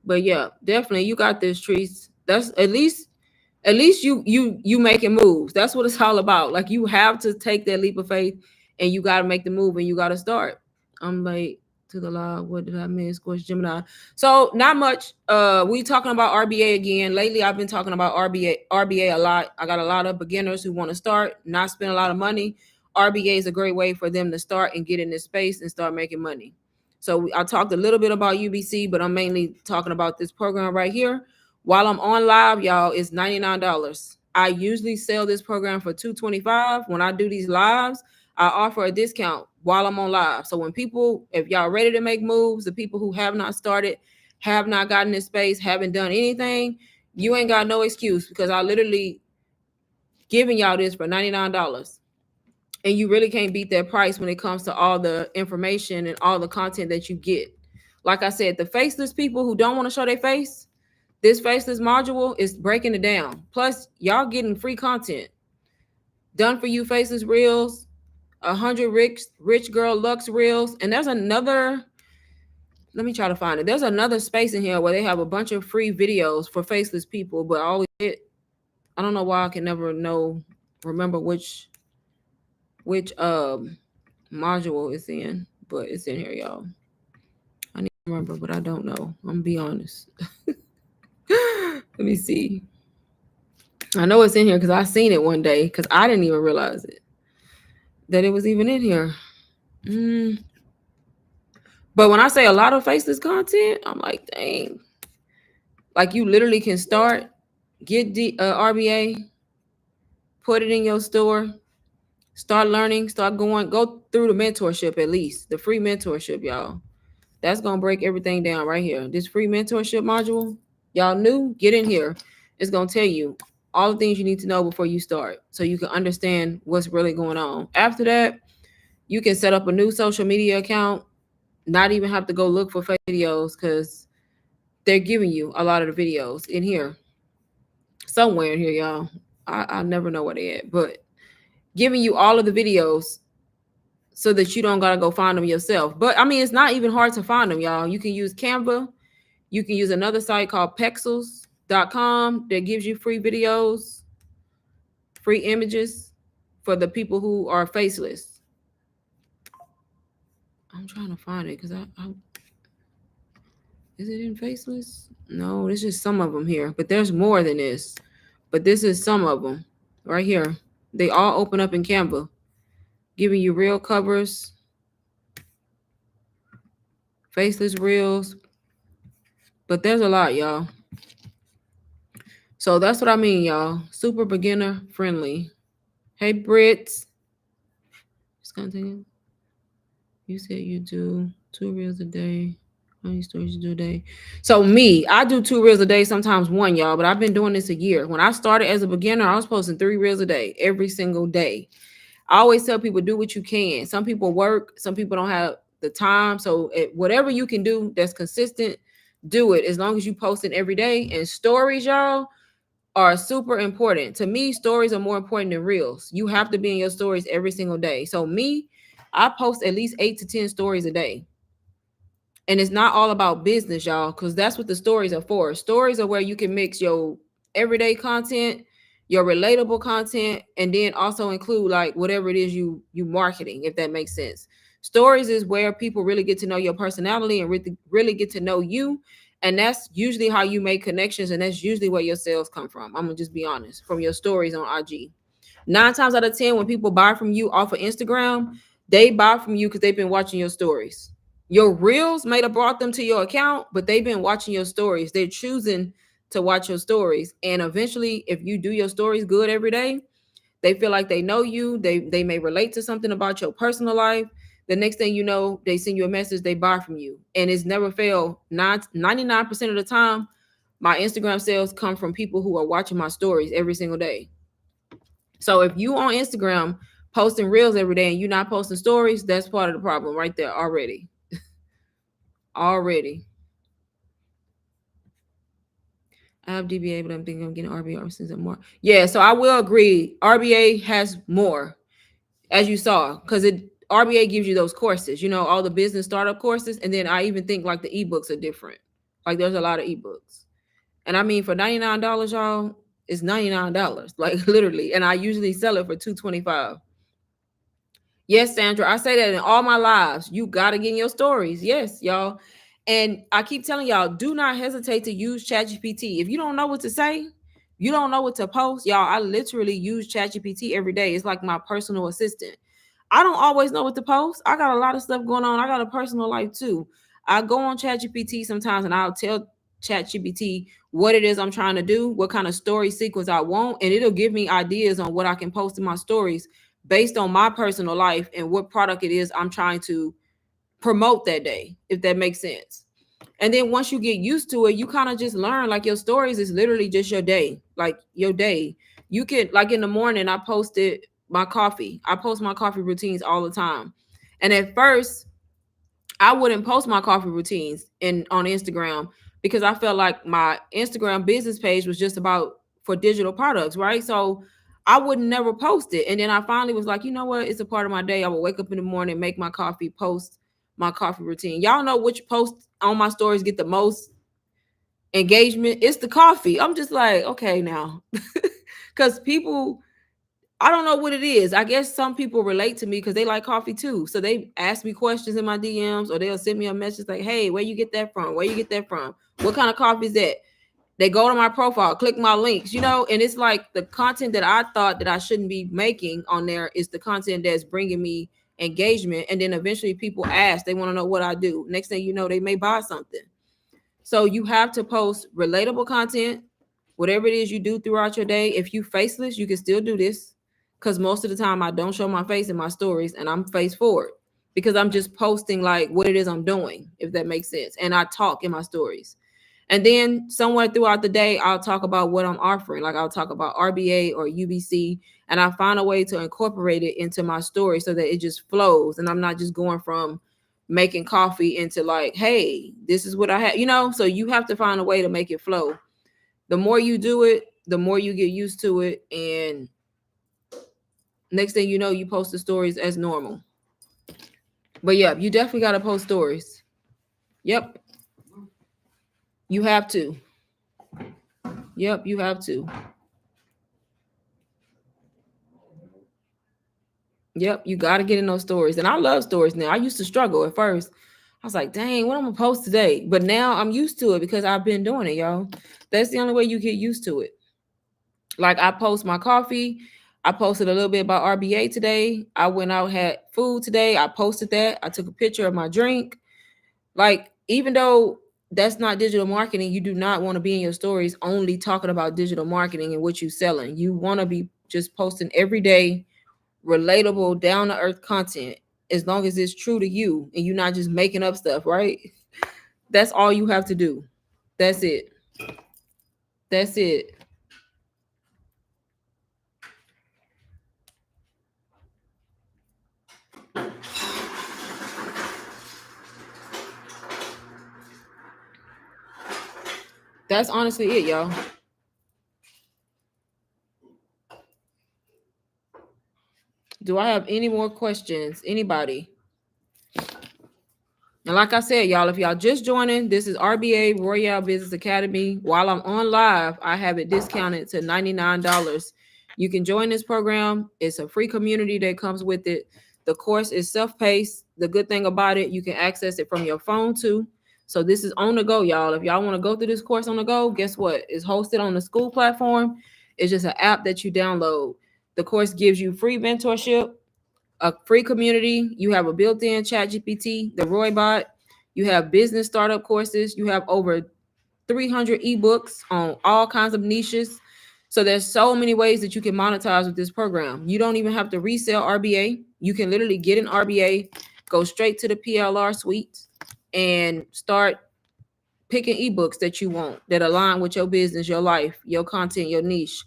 But yeah, definitely you got this, Trees. That's at least you making moves. That's what it's all about. Like you have to take that leap of faith and you got to make the move and you got to start. I'm late to the live. What did I miss? Of course, Gemini. So not much. We talking about RBA again. Lately, I've been talking about RBA a lot. I got a lot of beginners who want to start, not spend a lot of money. RBA is a great way for them to start and get in this space and start making money. So I talked a little bit about UBC, but I'm mainly talking about this program right here. While I'm on live, y'all, it's $99. I usually sell this program for $225. When I do these lives, I offer a discount while I'm on live. So when people, if y'all ready to make moves, the people who have not started, have not gotten this space, haven't done anything, you ain't got no excuse because I literally giving y'all this for $99. And you really can't beat that price when it comes to all the information and all the content that you get. Like I said, the faceless people who don't want to show their face, this faceless module is breaking it down. Plus, y'all getting free content. Done for you faceless reels, 100 rich girl Lux reels. And there's another, let me try to find it. There's another space in here where they have a bunch of free videos for faceless people, but I don't know why I can never remember which module it's in, but it's in here, y'all. I need to remember, but I don't know. I'm gonna be honest. Let me see. I know it's in here because I seen it one day because I didn't even realize that it was even in here. But when I say a lot of faceless content, I'm like, dang. Like you literally can start, get the RBA, put it in your store, start learning, go through the mentorship at least, the free mentorship, y'all. That's going to break everything down right here. This free mentorship module, y'all new, get in here. It's going to tell you all the things you need to know before you start so you can understand what's really going on. After that, you can set up a new social media account, not even have to go look for videos because they're giving you a lot of the videos in here. Somewhere in here, y'all. I never know where they at, but giving you all of the videos so that you don't got to go find them yourself. But I mean, it's not even hard to find them, y'all. You can use Canva. You can use another site called Pexels.com that gives you free videos, free images for the people who are faceless. I'm trying to find it because I is it in faceless? No, it's just some of them here, but there's more than this. But this is some of them right here. They all open up in Canva, giving you reel covers, faceless reels. But there's a lot, y'all. So that's what I mean, y'all. Super beginner friendly. Hey, Brits. Just continue. You said you do 2 reels a day. How many stories you do a day? So me, I do 2 reels a day, sometimes 1, y'all. But I've been doing this a year. When I started as a beginner, I was posting 3 reels a day, every single day. I always tell people, do what you can. Some people work. Some people don't have the time. So whatever you can do that's consistent, do it. As long as you post it every day. And stories, y'all, are super important. To me, stories are more important than reels. You have to be in your stories every single day. So me, I post at least 8 to 10 stories a day. And it's not all about business, y'all, because that's what the stories are for. Stories are where you can mix your everyday content, your relatable content, and then also include like whatever it is you marketing, if that makes sense. Stories is where people really get to know your personality and really get to know you, and that's usually how you make connections, and that's usually where your sales come from. I'm gonna just be honest, from your stories on IG. 9 times out of 10, when people buy from you off of Instagram, they buy from you because they've been watching your stories. Your reels might have brought them to your account, but they've been watching your stories. They're choosing to watch your stories. And eventually, if you do your stories good every day, they feel like they know you. They may relate to something about your personal life. The next thing you know, they send you a message, they buy from you. And it's never failed. 99% of the time, my Instagram sales come from people who are watching my stories every single day. So if you on Instagram posting reels every day and you're not posting stories, that's part of the problem right there already. Already. I have DBA, but I'm thinking I'm getting RBA since I'm more. Yeah, so I will agree. RBA has more, as you saw, because RBA gives you those courses, all the business startup courses. And then I even think like the ebooks are different. Like there's a lot of ebooks. And I mean, for $99, y'all, it's $99, like literally. And I usually sell it for $225. Yes, Sandra, I say that in all my lives. You got to get in your stories. Yes, y'all. And I keep telling y'all, do not hesitate to use ChatGPT. If you don't know what to say, you don't know what to post, y'all, I literally use ChatGPT every day. It's like my personal assistant. I don't always know what to post. I got a lot of stuff going on. I got a personal life too. I go on ChatGPT sometimes and I'll tell ChatGPT what it is I'm trying to do, what kind of story sequence I want, and it'll give me ideas on what I can post in my stories based on my personal life and what product it is I'm trying to promote that day, if that makes sense. And then once you get used to it, you kind of just learn, like your stories is literally just your day, like your day. You can, like in the morning, I posted my coffee. I post my coffee routines all the time. And at first, I wouldn't post my coffee routines on Instagram because I felt like my Instagram business page was just about for digital products, right? So I would never post it. And then I finally was like, you know what? It's a part of my day. I will wake up in the morning, make my coffee, post my coffee routine. Y'all know which posts on my stories get the most engagement? It's the coffee. I'm just like, okay, now. Because people, I don't know what it is. I guess some people relate to me because they like coffee too. So they ask me questions in my DMs, or they'll send me a message like, hey, where you get that from? Where you get that from? What kind of coffee is that? They go to my profile, click my links, and it's like the content that I thought that I shouldn't be making on there is the content that's bringing me engagement. And then eventually people ask, they want to know what I do. Next thing you know, they may buy something. So you have to post relatable content, whatever it is you do throughout your day. If you faceless, you can still do this, because most of the time I don't show my face in my stories and I'm face forward because I'm just posting like what it is I'm doing, if that makes sense. And I talk in my stories. And then somewhere throughout the day, I'll talk about what I'm offering. Like I'll talk about RBA or UBC, and I find a way to incorporate it into my story so that it just flows. And I'm not just going from making coffee into like, hey, this is what I have, so you have to find a way to make it flow. The more you do it, the more you get used to it. And next thing you know, you post the stories as normal. But yeah, you definitely got to post stories. Yep. You have to. Yep, you have to. Yep, you got to get in those stories. And I love stories now. I used to struggle at first. I was like, dang, what am I going to post today? But now I'm used to it because I've been doing it, y'all. That's the only way you get used to it. Like I post my coffee. I posted a little bit about RBA today. I went out, had food today. I posted that. I took a picture of my drink. Like, even though that's not digital marketing, you do not want to be in your stories only talking about digital marketing and what you're selling. You want to be just posting every day, relatable, down to earth content, as long as it's true to you and you're not just making up stuff, right? That's all you have to do. That's it. That's it. That's honestly it, y'all. Do I have any more questions? Anybody? And like I said, y'all, if y'all just joining, this is RBA Royale Business Academy. While I'm on live, I have it discounted to $99 You can join this program. It's a free community that comes with it. The course is self-paced. The good thing about it, you can access it from your phone too. So this is on the go, y'all. If y'all want to go through this course on the go, guess what? It's hosted on the school platform. It's just an app that you download. The course gives you free mentorship, a free community. You have a built-in chat GPT, the Roybot. You have business startup courses. You have over 300 ebooks on all kinds of niches. So there's so many ways that you can monetize with this program. You don't even have to resell RBA. You can literally get an RBA, go straight to the PLR suite, and start picking ebooks that you want that align with your business, your life, your content, your niche.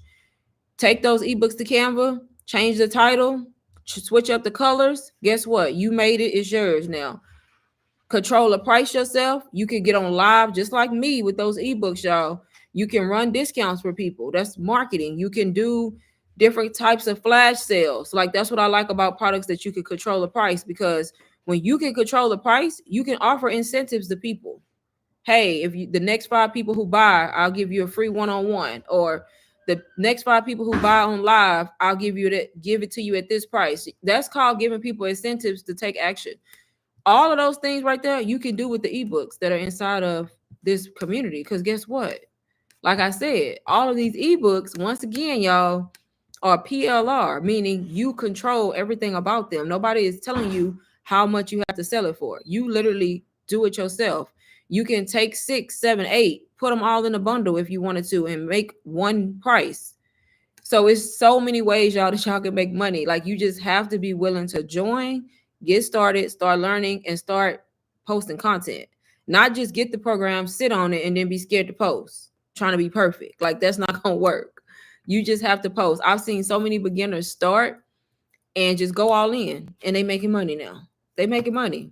Take those ebooks to Canva, change the title, switch up the colors. Guess what? You made it. It's yours now. Control the price yourself. You can get on live just like me with those ebooks, y'all. You can run discounts for people. That's marketing. You can do different types of flash sales. Like that's what I like about products that you can control the price, because when you can control the price, you can offer incentives to people. Hey, if you the next 5 people who buy, I'll give you a free one-on-one, or the next 5 people who buy on live, I'll give it to you at this price. That's called giving people incentives to take action. All of those things right there, you can do with the ebooks that are inside of this community. Because guess what? Like I said, all of these ebooks, once again, y'all, are PLR, meaning you control everything about them. Nobody is telling you how much you have to sell it for. You literally do it yourself. You can take 6, 7, 8, put them all in a bundle if you wanted to, and make one price. So it's so many ways, y'all, that y'all can make money. Like you just have to be willing to join, get started, start learning, and start posting content. Not just get the program, sit on it, and then be scared to post, trying to be perfect. Like that's not gonna work. You just have to post. I've seen so many beginners start and just go all in, and they making money now. They making money.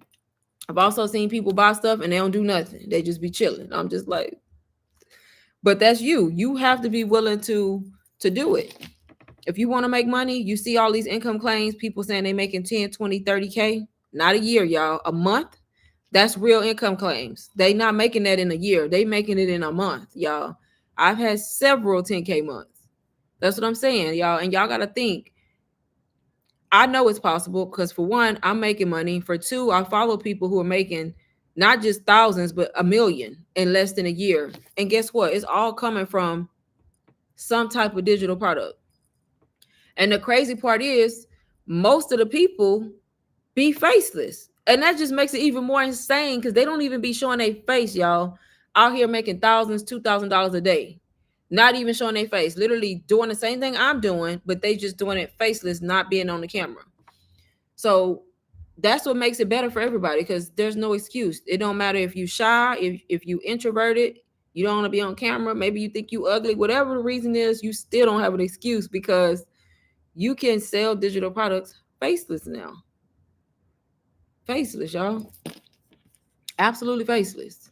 I've also seen people buy stuff and they don't do nothing. They just be chilling. I'm just like, but that's you. You have to be willing to do it. If you want to make money, you see all these income claims, people saying they making 10, 20, 30K, not a year, y'all, a month. That's real income claims. They not making that in a year. They making it in a month, y'all. I've had several 10K months. That's what I'm saying, y'all. And y'all got to think, I know it's possible because for one, I'm making money. For two, I follow people who are making not just thousands, but 1 million in less than a year. And guess what? It's all coming from some type of digital product. And the crazy part is, most of the people be faceless. And that just makes it even more insane because they don't even be showing their face, y'all. Out here making thousands, $2,000 a day. Not even showing their face. Literally doing the same thing I'm doing, but they just doing it faceless, not being on the camera. So that's what makes it better for everybody, because there's no excuse. It don't matter if you shy, if you introverted, you don't want to be on camera, maybe you think you ugly, whatever the reason is, you still don't have an excuse, because you can sell digital products faceless now. Faceless, y'all. Absolutely faceless.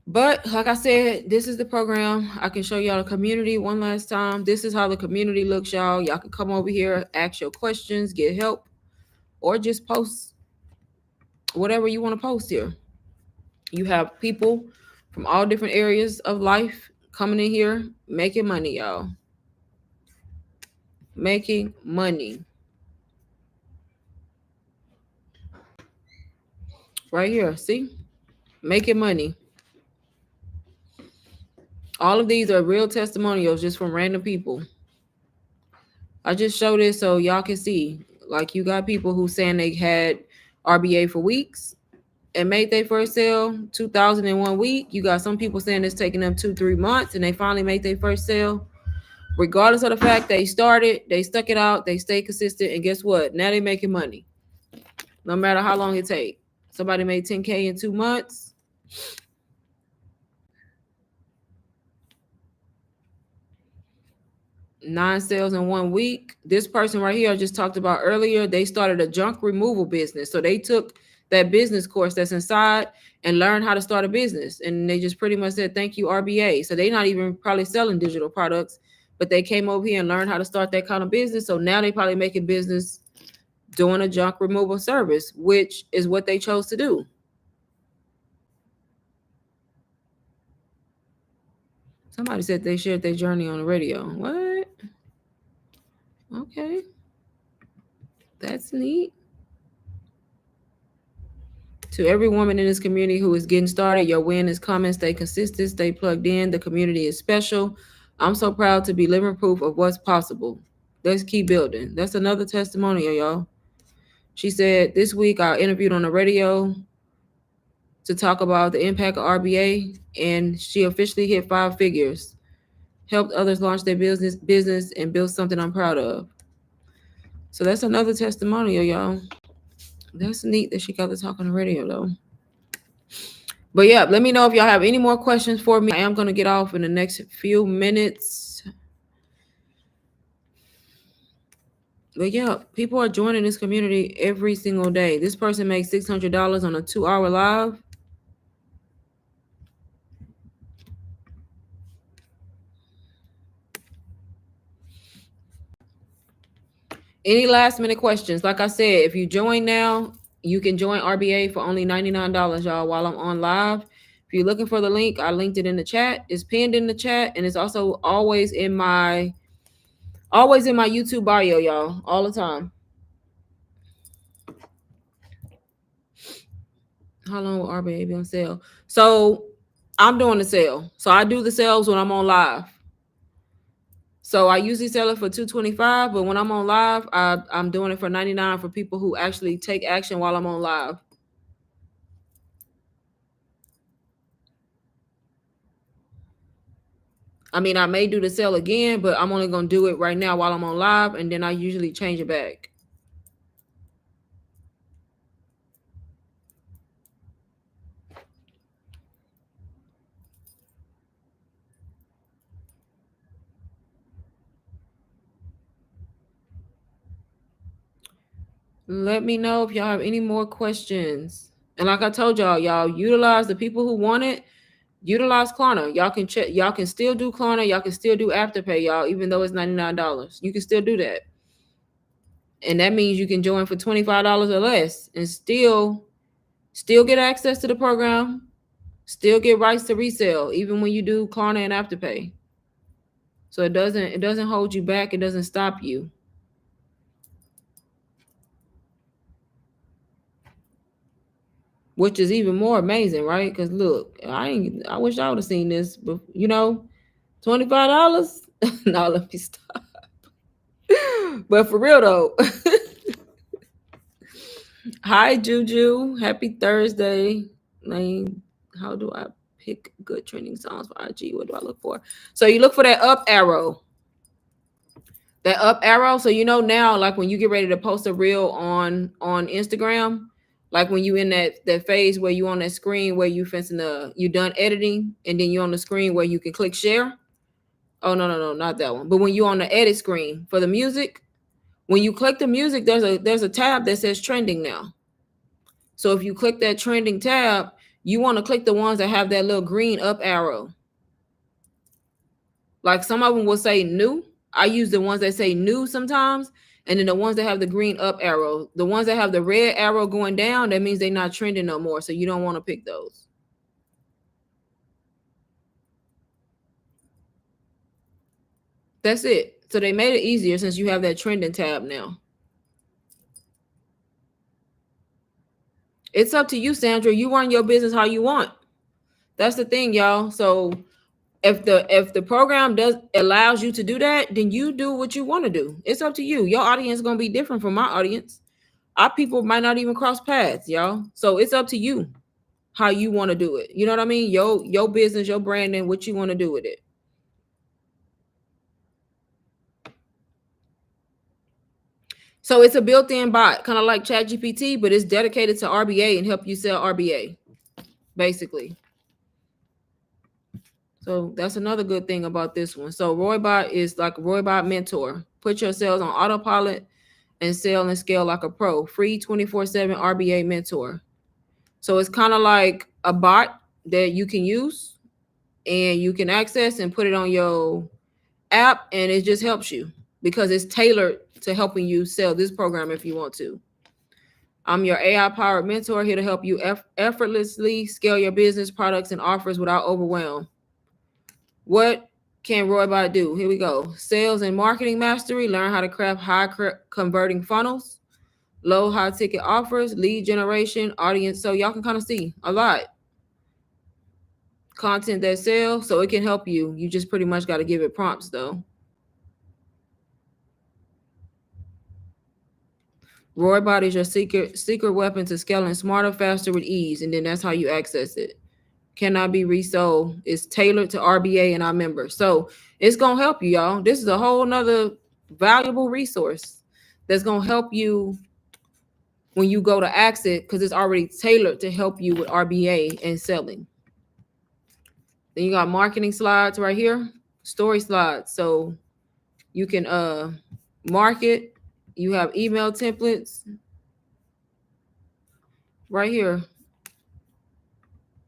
But like I said, this is the program. I can show y'all the community one last time. This is how the community looks, y'all. Y'all can come over here, ask your questions, get help, or just post whatever you want to post here. You have people from all different areas of life coming in here, making money, y'all. Making money. Right here, see? Making money. All of these are real testimonials just from random people. I just show this so y'all can see. Like, you got people who saying they had RBA for weeks and made their first sale 2,000 in 1 week. You got some people saying it's taking them 2-3 months and they finally made their first sale. Regardless of the fact they started, they stuck it out, they stayed consistent, and guess what? Now they making money. No matter how long it take. Somebody made 10K in 2 months. Nine sales in 1 week. This person right here I just talked about earlier, they started a junk removal business. So they took that business course that's inside and learned how to start a business. And they just pretty much said, thank you, RBA. So they're not even probably selling digital products, but they came over here and learned how to start that kind of business. So now they probably making business doing a junk removal service, which is what they chose to do. Somebody said they shared their journey on the radio. What? Okay. That's neat. To every woman in this community who is getting started, your win is coming. Stay consistent, stay plugged in. The community is special. I'm so proud to be living proof of what's possible. Let's keep building. That's another testimonial, y'all. She said, this week I interviewed on the radio to talk about the impact of RBA, and she officially hit 5 figures. Helped others launch their business and build something I'm proud of. So that's another testimonial, y'all. That's neat that she got to talk on the radio, though. But yeah, let me know if y'all have any more questions for me. I am going to get off in the next few minutes. But yeah, people are joining this community every single day. This person makes $600 on a 2-hour live. Any last minute questions? Like I said, if you join now, you can join RBA for only $99, y'all, while I'm on live. If you're looking for the link, I linked it in the chat. It's pinned in the chat, and it's also always in my YouTube bio, y'all, all the time. How long will RBA be on sale? So I'm doing the sale. So I do the sales when I'm on live. So I usually sell it for $225, but when I'm on live, I'm doing it for $99 for people who actually take action while I'm on live. I mean, I may do the sale again, but I'm only going to do it right now while I'm on live, and then I usually change it back. Let me know if y'all have any more questions. And like I told y'all utilize the people who want it. Utilize Klarna. Y'all can check. Y'all can still do Klarna. Y'all can still do Afterpay, y'all, even though it's $99. You can still do that. And that means you can join for $25 or less and still get access to the program, still get rights to resell, even when you do Klarna and Afterpay. So it doesn't hold you back. It doesn't stop you. Which is even more amazing, right? Because look, I wish I would have seen this, but $25. No, let me stop. But for real though. Hi Juju, happy Thursday. How do I pick good trending songs for IG? What do I look for? So you look for that up arrow. That up arrow. So now, like when you get ready to post a reel on Instagram, like when you in that phase where you on that screen where you done editing, and then you on the screen where you can click share. Oh no, not that one. But when you on the edit screen for the music, when you click the music, there's a tab that says trending now. So if you click that trending tab, you want to click the ones that have that little green up arrow. Like some of them will say new. I use the ones that say new sometimes, and then the ones that have the green up arrow. The ones that have the red arrow going down, that means they're not trending no more. So you don't want to pick those. That's it. So they made it easier since you have that trending tab now. It's up to you, Sandra. You run your business how you want. That's the thing, y'all. So if the program allows you to do that, then you do what you want to do. It's up to you. Your audience is gonna be different from my audience. Our people might not even cross paths, y'all. So it's up to you how you want to do it. You know what I mean? Your business, your branding, what you want to do with it. So it's a built-in bot, kind of like ChatGPT, but it's dedicated to RBA and help you sell RBA, basically. So that's another good thing about this one. So Roybot is like a Roybot mentor. Put your sales on autopilot and sell and scale like a pro. Free 24/7 RBA mentor. So it's kind of like a bot that you can use and you can access and put it on your app, and it just helps you because it's tailored to helping you sell this program if you want to. I'm your AI-powered mentor here to help you effortlessly scale your business, products, and offers without overwhelm. What can Roybot do? Here we go. Sales and marketing mastery. Learn how to craft high converting funnels, low high ticket offers, lead generation, audience. So y'all can kind of see a lot. Content that sells, so it can help you. You just pretty much got to give it prompts though. Roybot is your secret weapon to scaling smarter, faster with ease, and then that's how you access it. Cannot be resold. It's tailored to RBA and our members. So it's gonna help you, y'all. This is a whole nother valuable resource that's gonna help you when you go to access it, because it's already tailored to help you with RBA and selling. Then you got marketing slides right here, story slides. So you can market. You have email templates right here.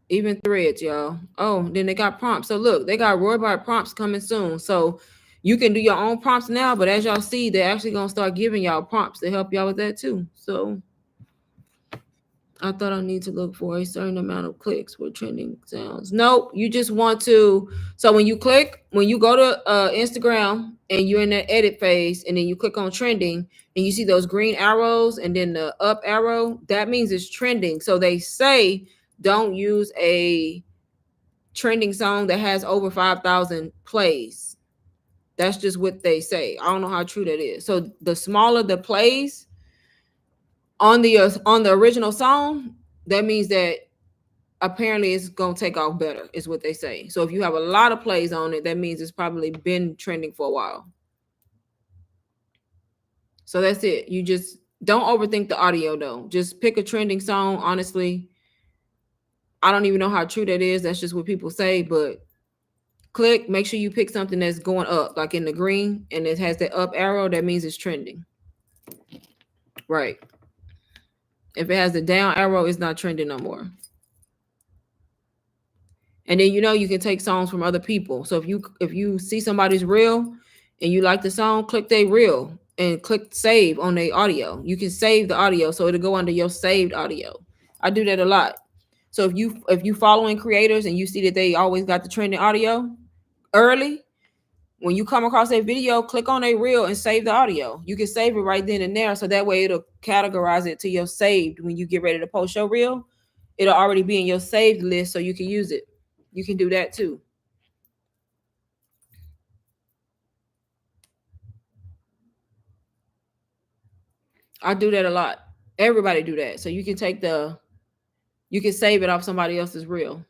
Even threads, y'all. Oh, then they got prompts. So look, they got Roybot prompts coming soon. So you can do your own prompts now, but as y'all see, they're actually gonna start giving y'all prompts to help y'all with that too. So I thought I need to look for a certain amount of clicks with trending sounds. Nope, you just want to. So when you go to Instagram and you're in that edit phase, and then you click on trending, and you see those green arrows and then the up arrow, that means it's trending. So they say don't use a trending song that has over 5,000 plays. That's just what they say. I don't know how true that is. So the smaller the plays on the original song, that means that apparently it's gonna take off better, is what they say. So if you have a lot of plays on it, that means it's probably been trending for a while. So that's it. You just don't overthink the audio though. Just pick a trending song. Honestly, I don't even know how true that is. That's just what people say, but make sure you pick something that's going up, like in the green, and it has the up arrow, that means it's trending. Right. If it has the down arrow, it's not trending no more. And then you can take songs from other people. So if you see somebody's reel and you like the song, click their reel and click save on their audio. You can save the audio so it'll go under your saved audio. I do that a lot. So if you following creators and you see that they always got the trending audio early, when you come across a video, click on a reel and save the audio. You can save it right then and there, so that way it'll categorize it to your saved. When you get ready to post your reel, it'll already be in your saved list, so you can use it. You can do that too. I do that a lot. Everybody do that. So you can save it off somebody else's reel.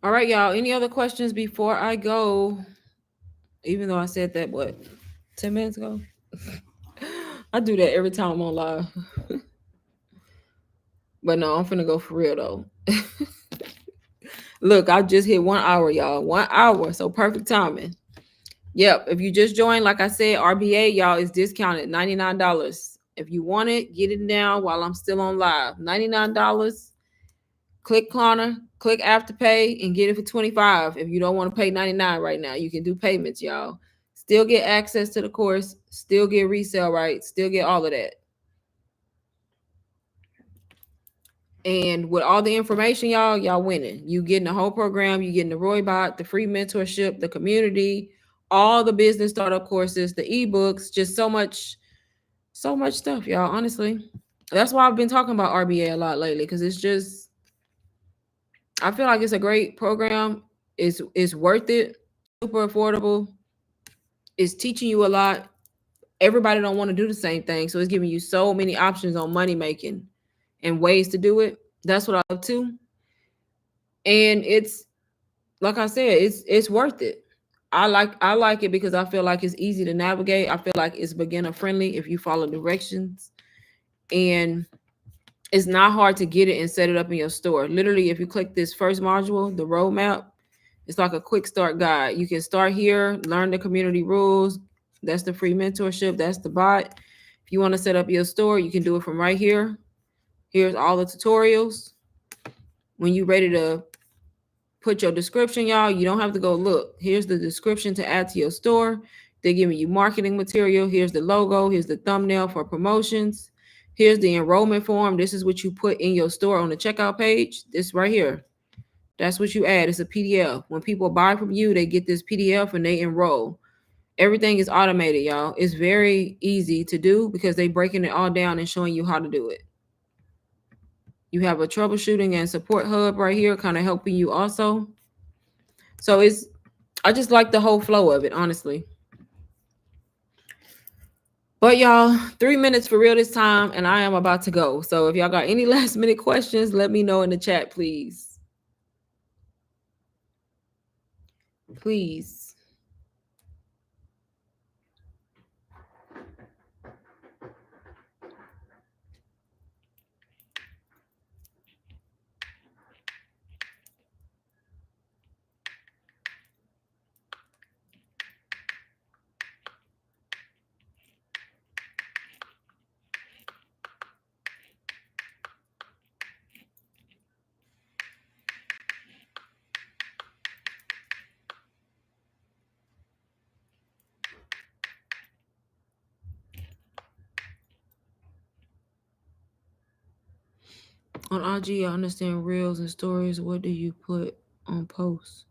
All right, y'all. Any other questions before I go? Even though I said that, 10 minutes ago? I do that every time I'm on live. But no, I'm finna go for real though. Look, I just hit 1 hour, y'all. 1 hour. So perfect timing. Yep. If you just joined, like I said, RBA, y'all, is discounted $99. If you want it, get it now while I'm still on live. $99. Click Klarna, click Afterpay, and get it for $25. If you don't want to pay $99 right now, you can do payments, y'all. Still get access to the course, still get resale rights, still get all of that. And with all the information, y'all winning. You getting the whole program, you getting the Roybot, the free mentorship, the community, all the business startup courses, the ebooks, just so much stuff, y'all. Honestly, that's why I've been talking about RBA a lot lately, because it's just, I feel like it's a great program. It's worth it. Super affordable. It's teaching you a lot. Everybody don't want to do the same thing, so it's giving you so many options on money making and ways to do it. That's what I love too. And it's, like I said, it's worth it. I like it because I feel like it's easy to navigate. I feel like it's beginner friendly if you follow directions, and it's not hard to get it and set it up in your store. Literally, if you click this first module, the roadmap, it's like a quick start guide. You can start here, learn the community rules. That's the free mentorship. That's the bot. If you want to set up your store, you can do it from right here. Here's all the tutorials. When you're ready to put your description, y'all. You don't have to go look. Here's the description to add to your store. They're giving you marketing material. Here's the logo. Here's the thumbnail for promotions. Here's the enrollment form. This is what you put in your store on the checkout page. This right here. That's what you add. It's a PDF. When people buy from you, they get this PDF and they enroll. Everything is automated, y'all. It's very easy to do because they breaking it all down and showing you how to do it. You have a troubleshooting and support hub right here, kind of helping you also. So I just like the whole flow of it, honestly. But y'all, 3 minutes for real this time, and I am about to go. So if y'all got any last minute questions, let me know in the chat, please. Please. On IG, I understand reels and stories. What do you put on posts?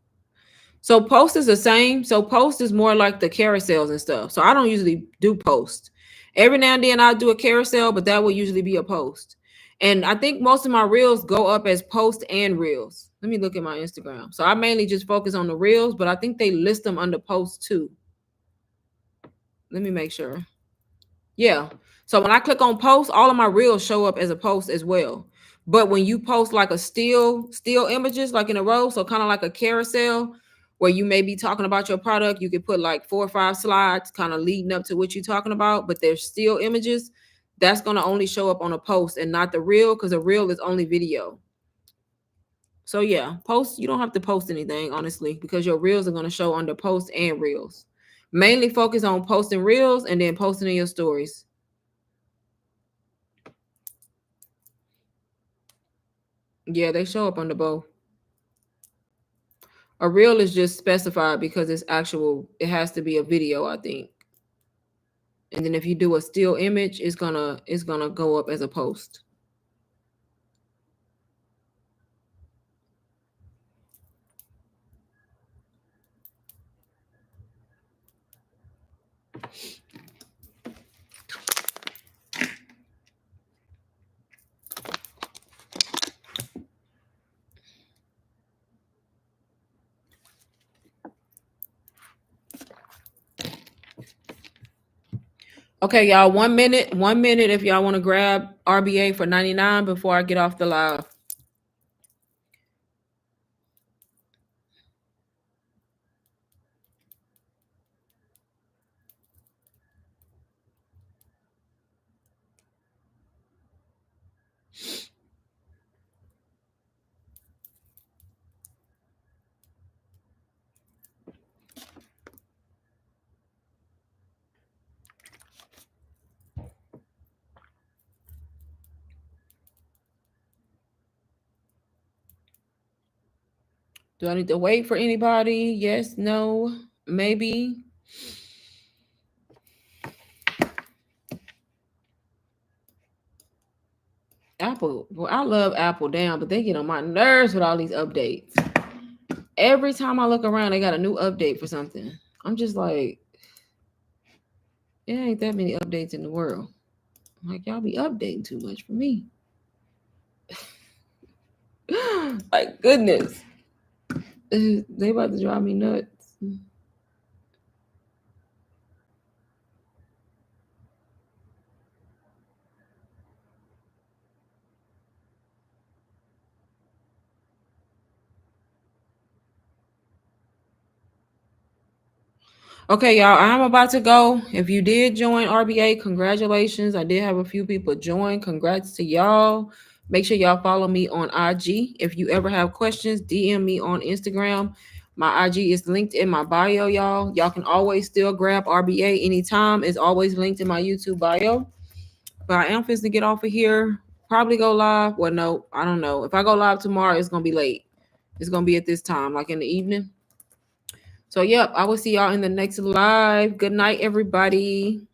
So post is the same. So post is more like the carousels and stuff. So I don't usually do post. Every now and then I'll do a carousel, but that will usually be a post. And I think most of my reels go up as post and reels. Let me look at my Instagram. So I mainly just focus on the reels, but I think they list them under post too. Let me make sure. Yeah. So when I click on post, all of my reels show up as a post as well. But when you post like a still images like in a row, so kind of like a carousel where you may be talking about your product, you could put like 4 or 5 slides kind of leading up to what you're talking about, but there's still images. That's going to only show up on a post and not the reel, because a reel is only video. So yeah, post, you don't have to post anything, honestly, because your reels are going to show under post and reels. Mainly focus on posting reels and then posting in your stories. Yeah, they show up under both. A reel is just specified because it's actual, it has to be a video, I think. And then if you do a still image, it's gonna go up as a post. Okay, y'all, 1 minute if y'all want to grab RBA for 99 before I get off the live. Do I need to wait for anybody? Yes, no, maybe. Apple, well, I love Apple down, but they get on my nerves with all these updates. Every time I look around, they got a new update for something. I'm just like, it ain't that many updates in the world. I'm like, y'all be updating too much for me. Like, goodness. They about to drive me nuts. Okay, y'all, I'm about to go. If you did join RBA, congratulations. I did have a few people join. Congrats to y'all. Make sure y'all follow me on IG. If you ever have questions, DM me on Instagram. My IG is linked in my bio, y'all. Y'all can always still grab RBA anytime. It's always linked in my YouTube bio. But I am fixing to get off of here. Probably go live. Well, no, I don't know. If I go live tomorrow, it's going to be late. It's gonna be at this time, like in the evening. So yep, I will see y'all in the next live. Good night, everybody.